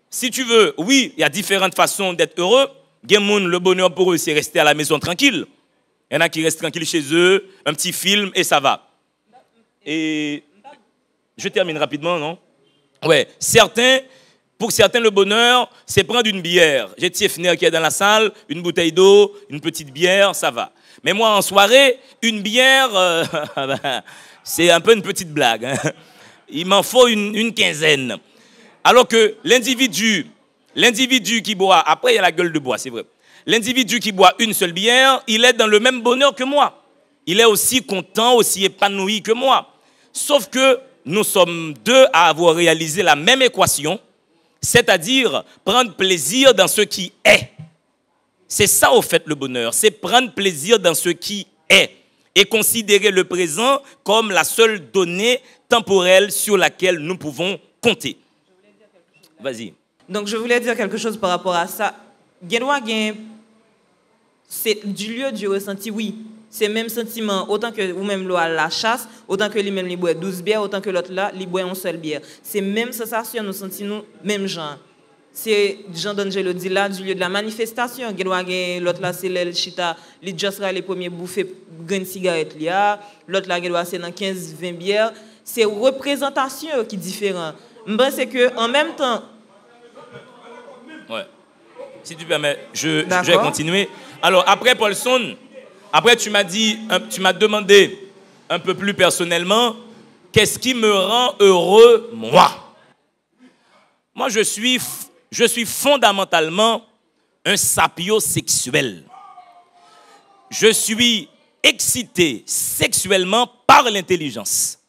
Speaker 4: si tu veux, oui, il y a différentes façons d'être heureux. Le bonheur pour eux, c'est rester à la maison tranquille. Il y en a qui restent tranquilles chez eux, un petit film et ça va. Et je termine rapidement, non? Ouais, pour certains, le bonheur, c'est prendre une bière. J'ai Tiefner qui est dans la salle, une bouteille d'eau, une petite bière, ça va. Mais moi, en soirée, une bière, c'est un peu une petite blague. Hein. Il m'en faut une quinzaine. Alors que l'individu qui boit, après il y a la gueule de bois, c'est vrai. L'individu qui boit une seule bière, il est dans le même bonheur que moi. Il est aussi content, aussi épanoui que moi. Sauf que nous sommes deux à avoir réalisé la même équation, c'est-à-dire prendre plaisir dans ce qui est. C'est ça, au fait, le bonheur. C'est prendre plaisir dans ce qui est et considérer le présent comme la seule donnée temporelle sur laquelle nous pouvons compter. Vas-y.
Speaker 2: Donc, je voulais dire quelque chose par rapport à ça. C'est du lieu du ressenti, oui. C'est le même sentiment, autant que vous-même à la chasse, autant que lui-même il boit 12 bières, autant que l'autre là, il boit une seule bière. C'est même sensation, nous sentons même genre. C'est Jean d'Angelo dit là, du lieu de la manifestation. L'autre là, c'est l'El Chita, il juste les premiers bouffées de cigarettes. L'autre là, c'est dans 15-20 bières. C'est représentation qui est différente. C'est qu'en même temps.
Speaker 4: Ouais. Si tu permets, je vais continuer. Alors, après Paulson, après tu m'as demandé un peu plus personnellement, qu'est-ce qui me rend heureux, moi? Moi, je suis fondamentalement un sapiosexuel. Je suis excité sexuellement par l'intelligence.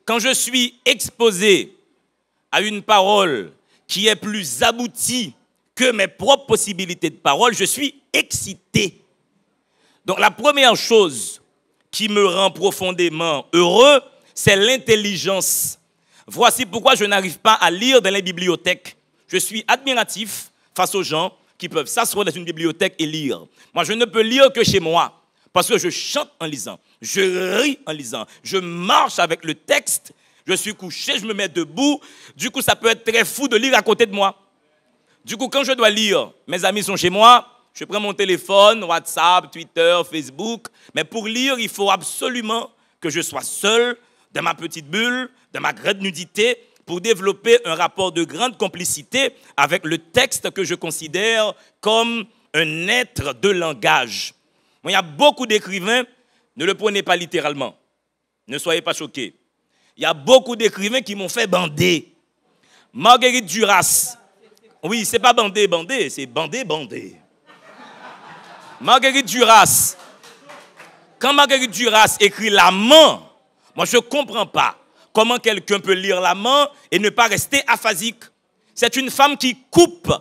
Speaker 4: Quand je suis exposé à une parole qui est plus aboutie que mes propres possibilités de parole, je suis excité. Donc la première chose qui me rend profondément heureux, c'est l'intelligence. Voici pourquoi je n'arrive pas à lire dans les bibliothèques. Je suis admiratif face aux gens qui peuvent s'asseoir dans une bibliothèque et lire. Moi, je ne peux lire que chez moi, parce que je chante en lisant, je ris en lisant, je marche avec le texte, je suis couché, je me mets debout. Du coup, ça peut être très fou de lire à côté de moi. Du coup, quand je dois lire, mes amis sont chez moi, je prends mon téléphone, WhatsApp, Twitter, Facebook. Mais pour lire, il faut absolument que je sois seul, dans ma petite bulle, dans ma grande nudité, pour développer un rapport de grande complicité avec le texte que je considère comme un être de langage. Bon, il y a beaucoup d'écrivains, ne le prenez pas littéralement. Ne soyez pas choqués. Il y a beaucoup d'écrivains qui m'ont fait bander. Marguerite Duras. Oui, c'est pas bander, c'est bander. Marguerite Duras. Quand Marguerite Duras écrit l'amant, moi je ne comprends pas comment quelqu'un peut lire l'amant et ne pas rester aphasique. C'est une femme qui coupe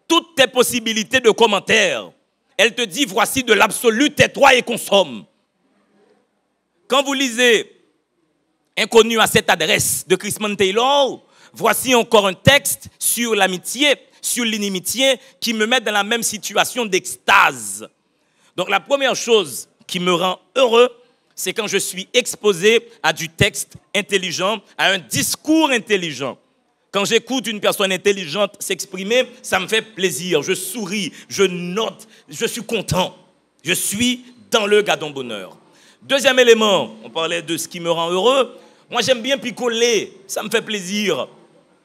Speaker 4: toutes tes possibilités de commentaires. Elle te dit, voici de l'absolu, tais-toi et consomme. Quand vous lisez Inconnu à cette adresse de Chrisman Taylor, voici encore un texte sur l'amitié, sur l'inimitié, qui me met dans la même situation d'extase. Donc la première chose qui me rend heureux, c'est quand je suis exposé à du texte intelligent, à un discours intelligent. Quand j'écoute une personne intelligente s'exprimer, ça me fait plaisir. Je souris, je note, je suis content. Je suis dans le gadon bonheur. Deuxième élément, on parlait de ce qui me rend heureux. Moi, j'aime bien picoler, ça me fait plaisir.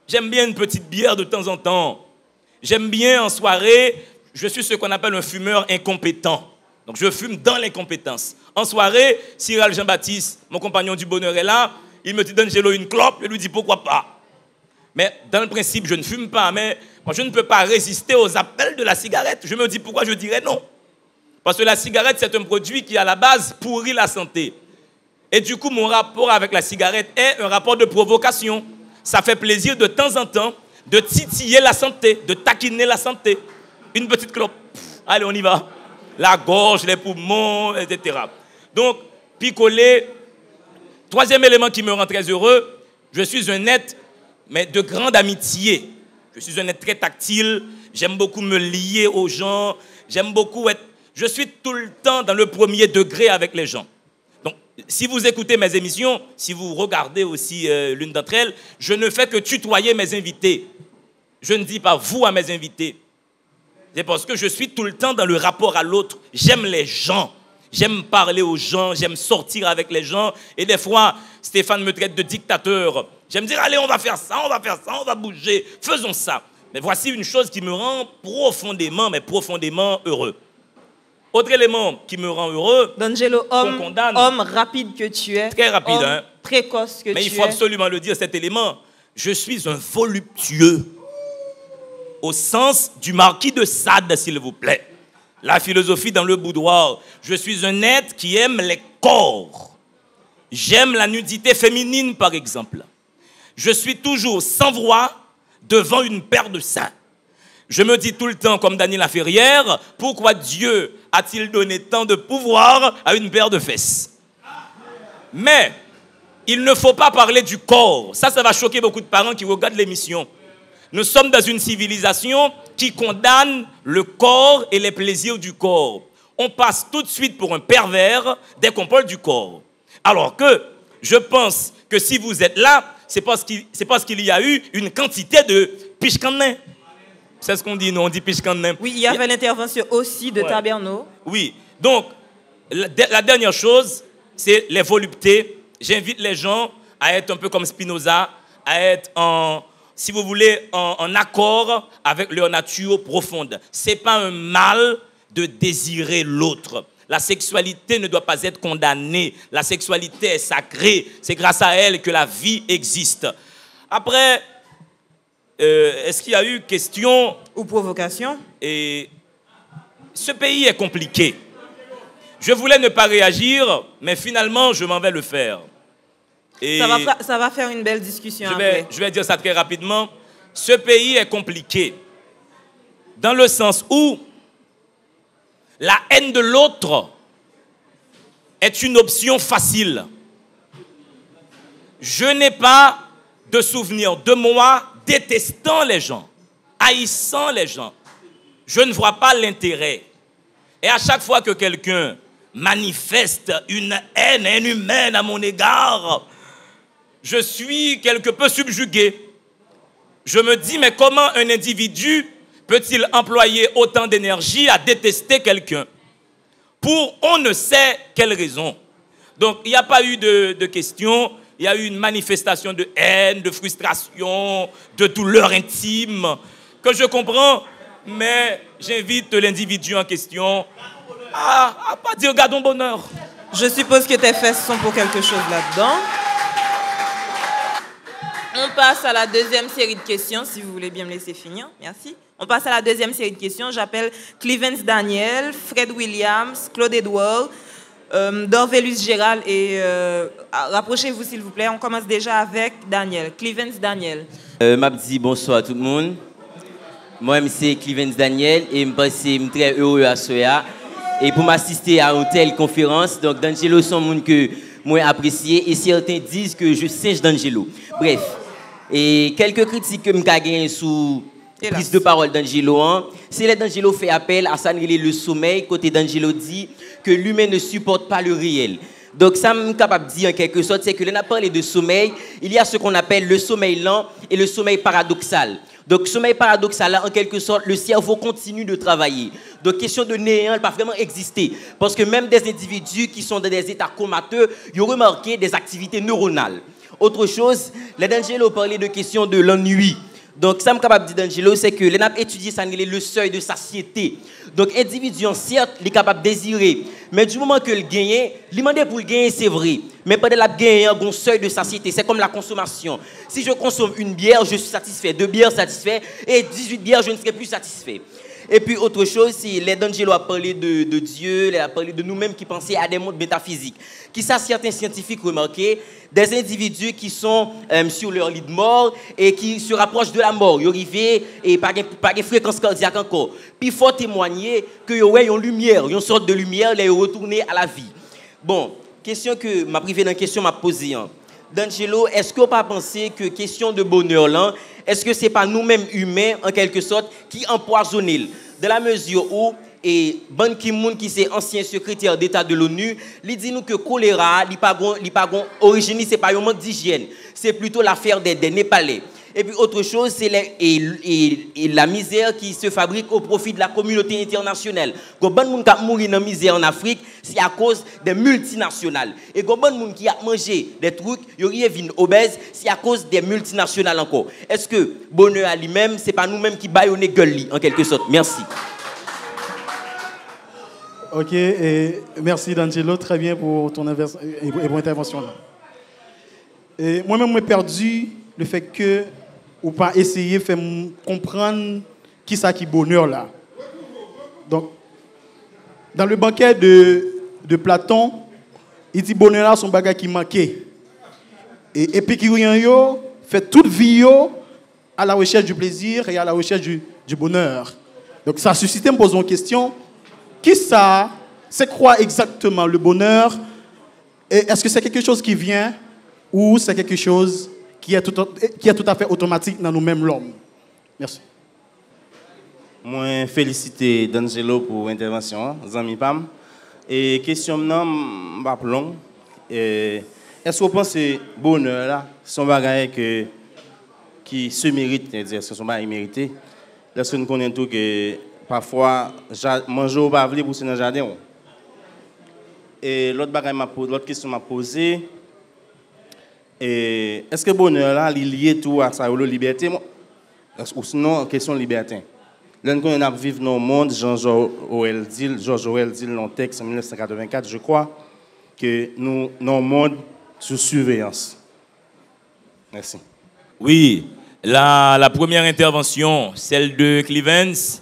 Speaker 4: J'aime bien une petite bière de temps en temps. J'aime bien en soirée, je suis ce qu'on appelle un fumeur incompétent. Donc, je fume dans l'incompétence. En soirée, Cyril Jean-Baptiste, mon compagnon du bonheur, est là. Il me dit, D'Angelo, une clope. Je lui dis, pourquoi pas? Mais dans le principe, je ne fume pas. Mais moi, je ne peux pas résister aux appels de la cigarette. Je me dis, pourquoi je dirais non? Parce que la cigarette, c'est un produit qui, à la base, pourrit la santé. Et du coup, mon rapport avec la cigarette est un rapport de provocation. Ça fait plaisir de temps en temps de titiller la santé, de taquiner la santé. Une petite clope. Allez, on y va. La gorge, les poumons, etc. Donc, picoler. Troisième élément qui me rend très heureux, je suis un être, mais de grande amitié. Je suis un être très tactile. J'aime beaucoup me lier aux gens. J'aime beaucoup être... Je suis tout le temps dans le premier degré avec les gens. Donc, si vous écoutez mes émissions, si vous regardez aussi l'une d'entre elles, je ne fais que tutoyer mes invités. Je ne dis pas vous à mes invités. C'est parce que je suis tout le temps dans le rapport à l'autre. J'aime les gens. J'aime parler aux gens. J'aime sortir avec les gens. Et des fois, Stéphane me traite de dictateur. J'aime dire, allez, on va faire ça, on va bouger. Faisons ça. Mais voici une chose qui me rend profondément, mais profondément heureux. Autre élément qui me rend heureux,
Speaker 2: D'Angelo, homme rapide que tu es.
Speaker 4: Très rapide, hein.
Speaker 2: Précoce que tu es.
Speaker 4: Mais il faut absolument le dire, cet élément. Je suis un voluptueux. Au sens du marquis de Sade, s'il vous plaît. La philosophie dans le boudoir. Je suis un être qui aime les corps. J'aime la nudité féminine, par exemple. Je suis toujours sans voix devant une paire de seins. Je me dis tout le temps, comme Daniel Laferrière, pourquoi Dieu a-t-il donné tant de pouvoir à une paire de fesses? Mais il ne faut pas parler du corps. Ça va choquer beaucoup de parents qui regardent l'émission. Nous sommes dans une civilisation qui condamne le corps et les plaisirs du corps. On passe tout de suite pour un pervers dès qu'on parle du corps. Alors que je pense que si vous êtes là, c'est parce qu'il y a eu une quantité de pichkanin. C'est ce qu'on dit, nous, on dit pichkanin.
Speaker 2: Oui, il y avait l'intervention aussi de Taberneau.
Speaker 4: Oui, donc la dernière chose, c'est les voluptés. J'invite les gens à être un peu comme Spinoza, à être si vous voulez, en accord avec leur nature profonde. Ce n'est pas un mal de désirer l'autre. La sexualité ne doit pas être condamnée. La sexualité est sacrée. C'est grâce à elle que la vie existe. Après, est-ce qu'il y a eu question
Speaker 2: ou provocation?
Speaker 4: Et ce pays est compliqué. Je voulais ne pas réagir, mais finalement, je m'en vais le faire. Et
Speaker 2: ça va faire une belle discussion.
Speaker 4: Je vais dire ça très rapidement. Ce pays est compliqué dans le sens où la haine de l'autre est une option facile. Je n'ai pas de souvenir de moi détestant les gens, haïssant les gens. Je ne vois pas l'intérêt. Et à chaque fois que quelqu'un manifeste une haine inhumaine à mon égard, je suis quelque peu subjugué. Je me dis, mais comment un individu peut-il employer autant d'énergie à détester quelqu'un? Pour on ne sait quelle raison. Donc, il n'y a pas eu de question. Il y a eu une manifestation de haine, de frustration, de douleur intime, que je comprends, mais j'invite l'individu en question à pas dire gardons bonheur.
Speaker 2: Je suppose que tes fesses sont pour quelque chose là-dedans. On passe à la deuxième série de questions, si vous voulez bien me laisser finir. Merci. On passe à la deuxième série de questions. J'appelle Clevens Daniel, Fred Williams, Claude Edouard, Dorvelus Gérald et rapprochez-vous s'il vous plaît. On commence déjà avec Daniel. Clevens Daniel.
Speaker 9: M'abdi bonsoir à tout le monde. Moi c'est Clevens Daniel et je suis très heureux à cela et pour m'assister à une telle conférence. Donc D'Angelo sont monde que moi apprécié et certains disent que je singe D'Angelo. Bref, et quelques critiques que m'ai gagné sous prise de parole d'Angelo, c'est que D'Angelo fait appel à s'annuler le sommeil, côté d'Angelo dit que l'humain ne supporte pas le réel. Donc ça me capable de dire en quelque sorte, c'est que l'on a parlé de sommeil, il y a ce qu'on appelle le sommeil lent et le sommeil paradoxal. Donc sommeil paradoxal, là, en quelque sorte, le cerveau continue de travailler. Donc question de néant, elle ne peut pas vraiment exister. Parce que même des individus qui sont dans des états comateux, ils ont remarqué des activités neuronales. Autre chose, D'Angelo parlait de question de l'ennui. Donc, ça me capable de dire d'Angelo, c'est que l'on a étudié ça, le seuil de satiété. Donc, individu, certes, il est capable de désirer. Mais du moment que le gagne, demander pour le gagner, c'est vrai. Mais pendant la gagner, il y a un seuil de satiété. C'est comme la consommation. Si je consomme une bière, je suis satisfait. 2 bières satisfait. Et 18 bières, je ne serai plus satisfait. Et puis, autre chose, c'est D'Angelo a parlé de Dieu, il a parlé de nous-mêmes qui pensaient à des mondes métaphysiques. Qui ça, certains scientifiques remarquaient, des individus qui sont sur leur lit de mort et qui se rapprochent de la mort. Ils arrivent et pas de fréquence cardiaque encore. Puis il faut témoigner qu'ils ont une lumière, une sorte de lumière, ils ont retourné à la vie. Bon, question que m'a privé dans question m'a posée. D'Angelo, est-ce qu'on pas penser que question de bonheur là, est-ce que c'est pas nous-mêmes humains en quelque sorte qui empoisonnent dans la mesure où et Ban Ki-moon qui c'est ancien secrétaire d'État de l'ONU, il dit nous que choléra, il pas origine, c'est pas un manque d'hygiène, c'est plutôt l'affaire des Népalais. Et puis autre chose, c'est la misère qui se fabrique au profit de la communauté internationale. Quand bon monde qui mourir dans la misère en Afrique, c'est à cause des multinationales. Et quand bon monde qui a mangé des trucs, il devient obèse, c'est à cause des multinationales encore. Est-ce que bonheur à lui-même, c'est pas nous-mêmes qui baillons gueule en quelque sorte? Merci.
Speaker 10: Ok, et merci D'Angelo, très bien pour ton intervention là. Et moi-même, j'ai perdu le fait que ou pas essayer de faire comprendre qui ça qui bonheur là. Donc, Dans le banquet de Platon, il dit bonheur son bagage qui manquait. Et épicurien yo fait toute vie yo à la recherche du plaisir et à la recherche du bonheur. Donc ça a suscité, me pose une question. Qui ça, c'est quoi exactement le bonheur? Et est-ce que c'est quelque chose qui vient ou c'est quelque chose qui est tout à fait automatique dans nous-mêmes l'homme? Merci.
Speaker 11: Moi, féliciter D'Angelo pour l'intervention, Zami Pam. Et question non, pas long. Est-ce que vous pensez que le bonheur là, son bagage qui se mérite, c'est-à-dire que son bagage mérité? Est-ce que nous connaissons tout que parfois manger au bavli pour se dans le jardin? Et l'autre question m'a posée. Est-ce que le bonheur là, il est lié tout à sa liberté? Ou sinon, question de liberté. Là, nous vivons dans le monde, George Orwell dit dans un texte en 1984, je crois, que nous dans un monde sous surveillance. Merci.
Speaker 4: Oui, la première intervention, celle de Clevens,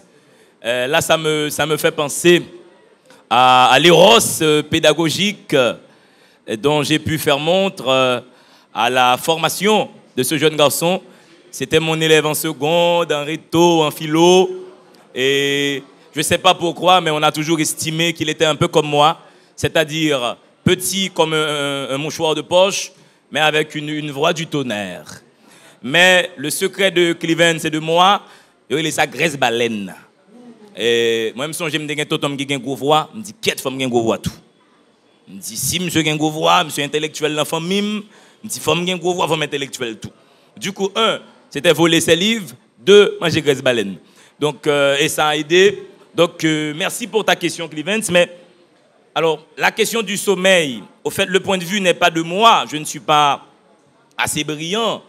Speaker 4: là, ça me fait penser à l'éros pédagogique dont j'ai pu faire montre à la formation de ce jeune garçon. C'était mon élève en seconde, en réto, en philo. Et je ne sais pas pourquoi, mais on a toujours estimé qu'il était un peu comme moi, c'est-à-dire petit comme un mouchoir de poche, mais avec une voix du tonnerre. Mais le secret de Clevens et de moi, il est sa graisse baleine. Et moi, je me dis que tout homme qui a une grosse voix, je me dis qu'est-ce que une grosse voix tout. Je me dis si monsieur a une grosse voix, monsieur intellectuel dans la famille, je me dis femme a une grosse voix, femme intellectuelle tout. Du coup, c'était voler ses livres, 2, manger graisse baleine. Donc, et ça a aidé. Donc, merci pour ta question, Clevens. Mais, alors, la question du sommeil, au fait, le point de vue n'est pas de moi. Je ne suis pas assez brillant,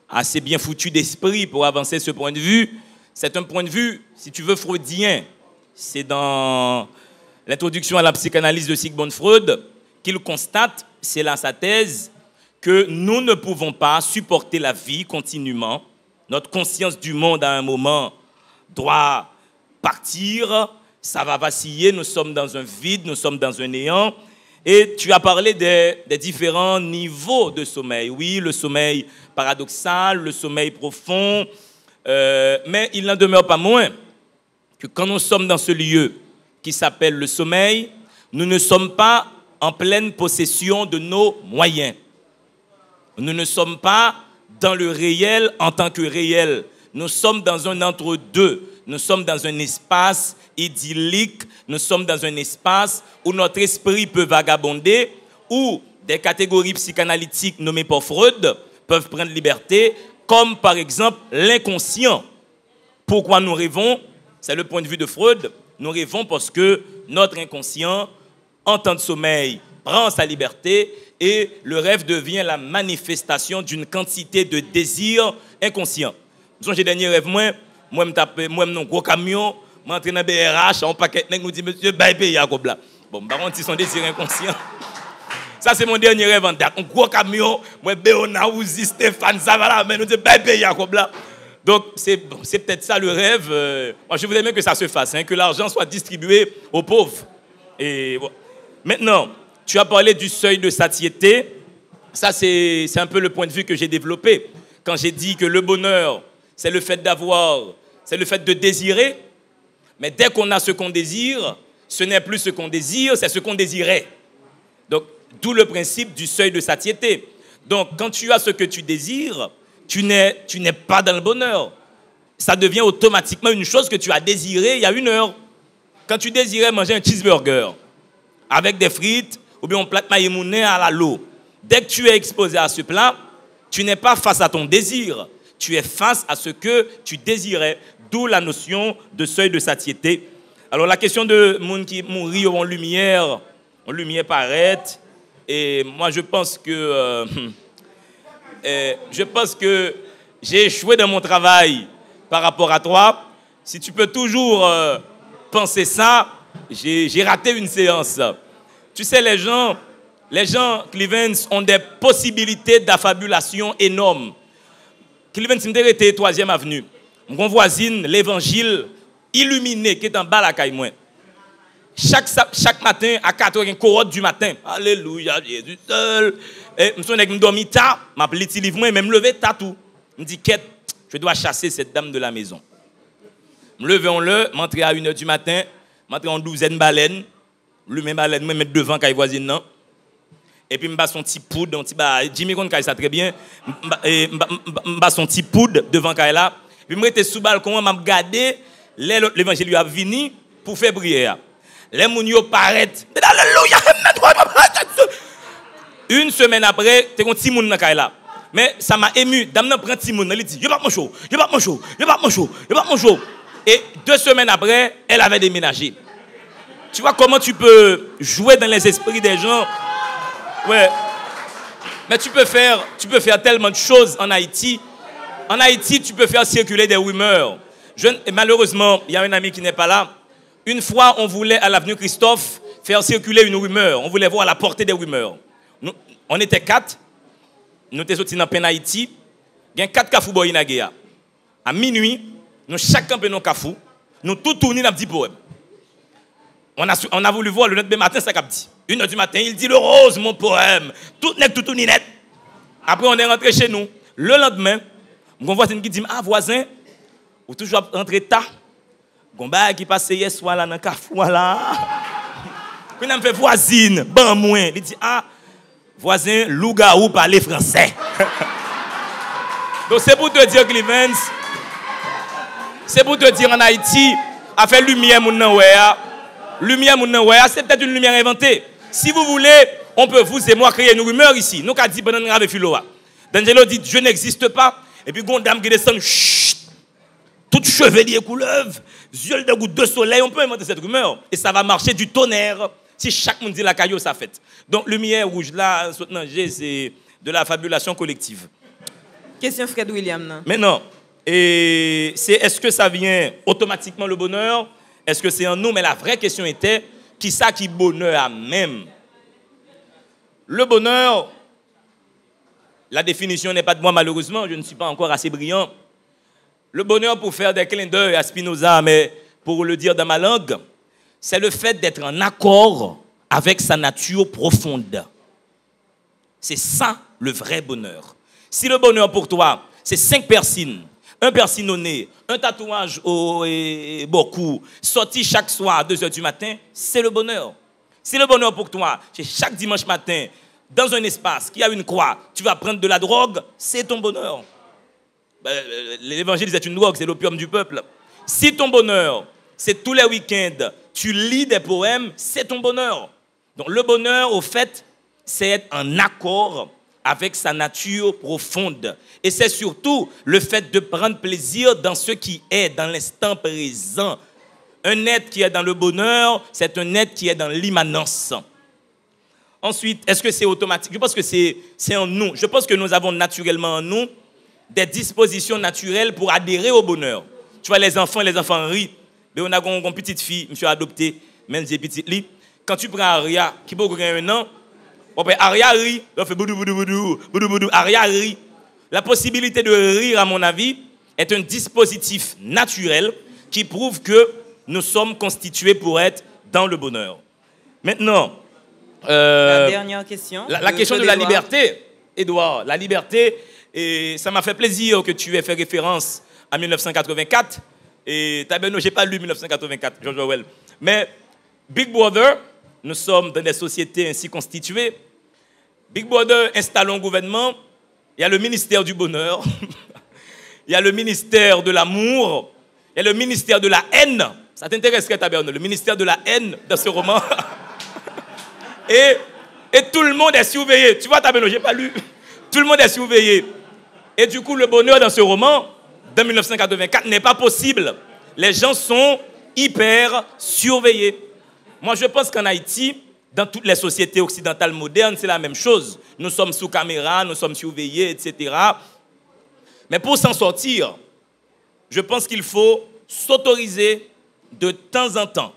Speaker 4: assez bien foutu d'esprit pour avancer ce point de vue. C'est un point de vue, si tu veux, freudien. C'est dans l'introduction à la psychanalyse de Sigmund Freud qu'il constate, c'est là sa thèse, que nous ne pouvons pas supporter la vie continuellement. Notre conscience du monde, à un moment, doit partir, ça va vaciller, nous sommes dans un vide, nous sommes dans un néant. Et tu as parlé des différents niveaux de sommeil. Oui, le sommeil paradoxal, le sommeil profond, mais il n'en demeure pas moins que quand nous sommes dans ce lieu qui s'appelle le sommeil, nous ne sommes pas en pleine possession de nos moyens. Nous ne sommes pas dans le réel en tant que réel. Nous sommes dans un entre-deux. Nous sommes dans un espace idyllique. Nous sommes dans un espace où notre esprit peut vagabonder, où des catégories psychanalytiques nommées par Freud peuvent prendre liberté, comme par exemple l'inconscient. Pourquoi nous rêvons? C'est le point de vue de Freud. Nous rêvons parce que notre inconscient, en temps de sommeil, prend sa liberté et le rêve devient la manifestation d'une quantité de désirs inconscients. J'ai dernier rêve, moi, mon gros camion, je suis dans BRH, on paquet, nous dit, monsieur, bah, paye Jacob là. Bon, par contre, ils sont désirs inconscients. Ça, c'est mon dernier rêve en date. Un gros camion, moi, Béona, Ouzi, Stéphane, ça va là, mais nous dit, bah, paye Jacob là. Donc, c'est peut-être ça le rêve. Moi, je voudrais même que ça se fasse, hein, que l'argent soit distribué aux pauvres. Et bon. Maintenant, tu as parlé du seuil de satiété. Ça, c'est un peu le point de vue que j'ai développé. Quand j'ai dit que le bonheur, c'est le fait d'avoir, c'est le fait de désirer. Mais dès qu'on a ce qu'on désire, ce n'est plus ce qu'on désire, c'est ce qu'on désirait. Donc, d'où le principe du seuil de satiété. Donc, quand tu as ce que tu désires, tu n'es pas dans le bonheur. Ça devient automatiquement une chose que tu as désirée il y a 1 heure. Quand tu désirais manger un cheeseburger avec des frites ou bien un plat de maïmoune à l'eau, dès que tu es exposé à ce plat, tu n'es pas face à ton désir. Tu es face à ce que tu désirais, d'où la notion de seuil de satiété. Alors la question de monde qui mourit en lumière paraît, et moi je pense que j'ai échoué dans mon travail par rapport à toi. Si tu peux toujours penser ça, j'ai raté une séance. Tu sais, les gens, Clevens, ont des possibilités d'affabulation énormes. Clevens, il était 3e avenue. Mon voisine, l'évangile illuminé qui est en bas la caille. chaque matin, à 4h, corotte du matin. Alléluia, Jésus seul. Et je me suis dormi tard, je m'appelle petit livre, et je me lever tard tout. Je me dis, quête, je dois chasser cette dame de la maison. Je me levais en le, m'entrer à 1h du matin, m'entrer en 12 baleines, le même baleine, me mettre devant quand il voisine non. Et puis, je me son petit poudre, Jimmy Gon ça très bien, je son petit poudre devant Kaila. Puis, je me suis sous le balcon, je me regardé, l'évangile lui a venu pour faire prière. Les gens yo paraissent, alléluia, une semaine après, tu as un petit monde dans Kaila. Mais ça m'a ému. Dame prend petit monde, elle dit, je pas mon chaud, je pas mon chaud, je pas mon chaud, je pas mon chaud. Et 2 semaines après, elle avait déménagé. Tu vois comment tu peux jouer dans les esprits des gens. Ouais. Mais tu peux faire tellement de choses en Haïti. En Haïti, tu peux faire circuler des rumeurs. Et malheureusement, il y a un ami qui n'est pas là. Une fois, on voulait à l'avenue Christophe faire circuler une rumeur. On voulait voir la portée des rumeurs. On était 4. Nous étions sortis dans le Haïti. Il y a 4 kafou boy inagéa. À minuit, nous chacun peut nos kafou. Nous tout tournons dans 10 poèmes. On a voulu voir le lendemain matin, ça qu'a dit. 1h du matin, il dit le rose, mon poème. Tout net, tout net. Après, on est rentré chez nous. Le lendemain, mon voisin qui dit, ah, voisin, ou toujours rentré tard. Gomba qui passe hier soir là dans le kafou là. Puis on me fait voisine, ban moins. Il dit, ah, voisin, loup-garou parler français. Donc c'est pour te dire, Clevens, c'est pour te dire en Haïti, a fait lumière mon nan wea. Lumière mon nan wea, c'est peut-être une lumière inventée. Si vous voulez, on peut vous et moi créer une rumeur ici. Nous qu'a dit pendant grave philo. D'Angelo dit je n'existe pas et puis gondam qui descend toute chevalier couleuvre, yeux de goutte de soleil, on peut inventer cette rumeur et ça va marcher du tonnerre si chaque monde dit la caillou ça fait. Donc lumière rouge là, c'est de la fabulation collective.
Speaker 2: Question Fred William non.
Speaker 4: Mais non. Et est-ce que ça vient automatiquement le bonheur? Est-ce que c'est en nous? Mais la vraie question était, qui ça qui bonheur à même? Le bonheur, la définition n'est pas de moi malheureusement, je ne suis pas encore assez brillant. Le bonheur, pour faire des clins d'œil à Spinoza, mais pour le dire dans ma langue, c'est le fait d'être en accord avec sa nature profonde. C'est ça le vrai bonheur. Si le bonheur pour toi, c'est 5 persines, un piercing au nez, un tatouage au beaucoup, sorti chaque soir à 2h du matin, c'est le bonheur. Si le bonheur pour toi, c'est chaque dimanche matin, dans un espace qui a une croix, tu vas prendre de la drogue, c'est ton bonheur. L'évangile, c'est une drogue, c'est l'opium du peuple. Si ton bonheur, c'est tous les week-ends, tu lis des poèmes, c'est ton bonheur. Donc le bonheur, au fait, c'est être en accord avec sa nature profonde. Et c'est surtout le fait de prendre plaisir dans ce qui est, dans l'instant présent. Un être qui est dans le bonheur, c'est un être qui est dans l'immanence. Ensuite, est-ce que c'est automatique? Je pense que c'est en nous. Je pense que nous avons naturellement en nous des dispositions naturelles pour adhérer au bonheur. Tu vois, les enfants rient. Mais on a une petite fille, je me suis adopté, même si petite lit. Quand tu prends Aria, qui peut gagner un an, Aria rit, on fait boudou, boudou, boudou, boudou, boudou. Aria rit. La possibilité de rire, à mon avis, est un dispositif naturel qui prouve que nous sommes constitués pour être dans le bonheur. Maintenant,
Speaker 2: la dernière question.
Speaker 4: La question de la liberté, Edouard. La liberté, et ça m'a fait plaisir que tu aies fait référence à 1984. Et je n'ai pas lu 1984, George Orwell. Mais Big Brother, nous sommes dans des sociétés ainsi constituées. Big Brother installe un gouvernement. Il y a le ministère du bonheur. Il y a le ministère de l'amour. Il y a le ministère de la haine. Ça t'intéresserait, Taberno, le ministère de la haine dans ce roman. Et tout le monde est surveillé. Tu vois, Taberno, je n'ai pas lu. Tout le monde est surveillé. Et du coup, le bonheur dans ce roman, de 1984, n'est pas possible. Les gens sont hyper surveillés. Moi, je pense qu'en Haïti, dans toutes les sociétés occidentales modernes, c'est la même chose. Nous sommes sous caméra, nous sommes surveillés, etc. Mais pour s'en sortir, je pense qu'il faut s'autoriser de temps en temps.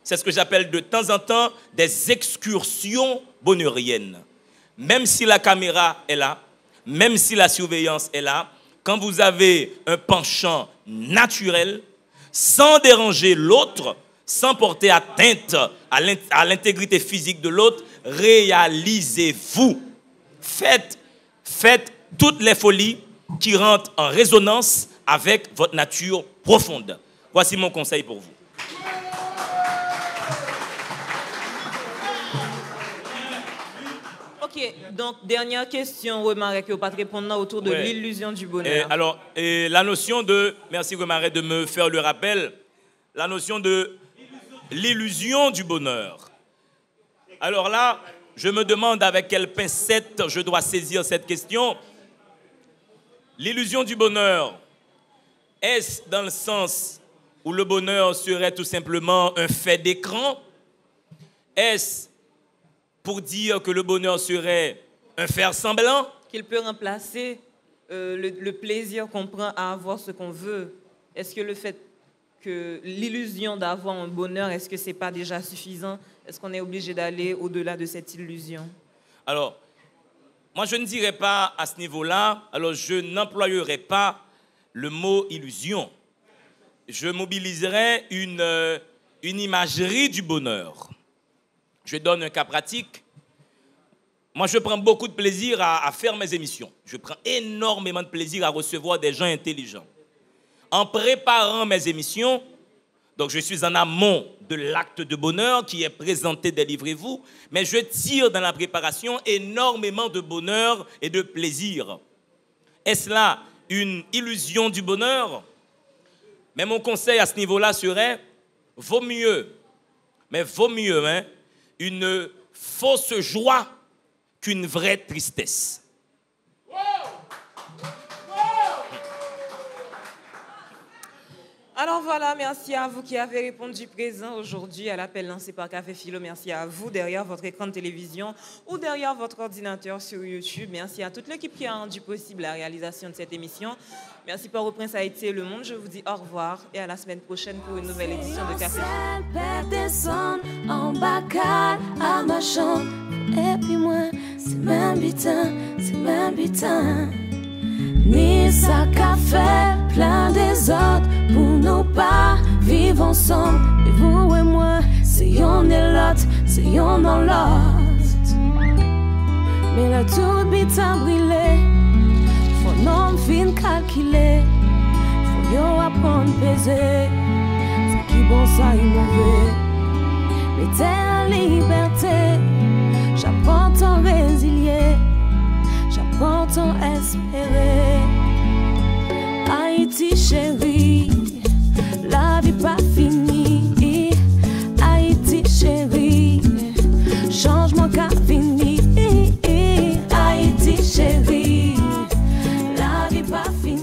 Speaker 4: C'est ce que j'appelle de temps en temps des excursions bonheuriennes. Même si la caméra est là, même si la surveillance est là, quand vous avez un penchant naturel, sans déranger l'autre, sans porter atteinte à l'intégrité physique de l'autre. Réalisez-vous. Faites toutes les folies qui rentrent en résonance avec votre nature profonde. Voici mon conseil pour vous.
Speaker 2: Ok, donc dernière question, Remaret, qui n'a pas répondre autour de l'illusion du bonheur.
Speaker 4: Alors, la notion de, merci Remaret de me faire le rappel, la notion de l'illusion du bonheur. Alors là, je me demande avec quelle pincette je dois saisir cette question. L'illusion du bonheur, est-ce dans le sens où le bonheur serait tout simplement un fait d'écran? Est-ce pour dire que le bonheur serait un faire semblant?
Speaker 2: Qu'il peut remplacer le plaisir qu'on prend à avoir ce qu'on veut. Est-ce que le fait que l'illusion d'avoir un bonheur, est-ce que ce n'est pas déjà suffisant? Est-ce qu'on est obligé d'aller au-delà de cette illusion? Alors, moi je ne dirais pas à ce niveau-là, alors je n'employerai pas le mot illusion. Je mobiliserai une imagerie du bonheur. Je donne un cas pratique. Moi, je prends beaucoup de plaisir à faire mes émissions. Je prends énormément de plaisir à recevoir des gens intelligents. En préparant mes émissions, donc je suis en amont de l'acte de bonheur qui est présenté, délivrez-vous, mais je tire dans la préparation énormément de bonheur et de plaisir. Est-ce là une illusion du bonheur? Mais mon conseil à ce niveau-là serait, vaut mieux une fausse joie qu'une vraie tristesse. Alors voilà, merci à vous qui avez répondu présent aujourd'hui à l'appel lancé par Café Philo. Merci à vous derrière votre écran de télévision ou derrière votre ordinateur sur YouTube. Merci à toute l'équipe qui a rendu possible la réalisation de cette émission. Merci Port-au-Prince, Haïti et le monde. Je vous dis au revoir et à la semaine prochaine pour une nouvelle édition de Café Philo.
Speaker 3: Et puis moi, c'est même butin. Ni ça qu'a fait plein des autres pour nous pas vivre ensemble. Et vous et moi, c'est yon et l'autre, c'est yon dans l'autre. Mais là tout butin brûlé, faut non fin calculer, faut yo apprendre peser. C'est qui bon ça y mauvais, mais t'es en liberté. J'apprends ton résilier, j'apprends ton espérer. Haïti chérie, la vie pas finie. Haïti chérie, changement qu'a fini. Haïti chérie, la vie pas finie.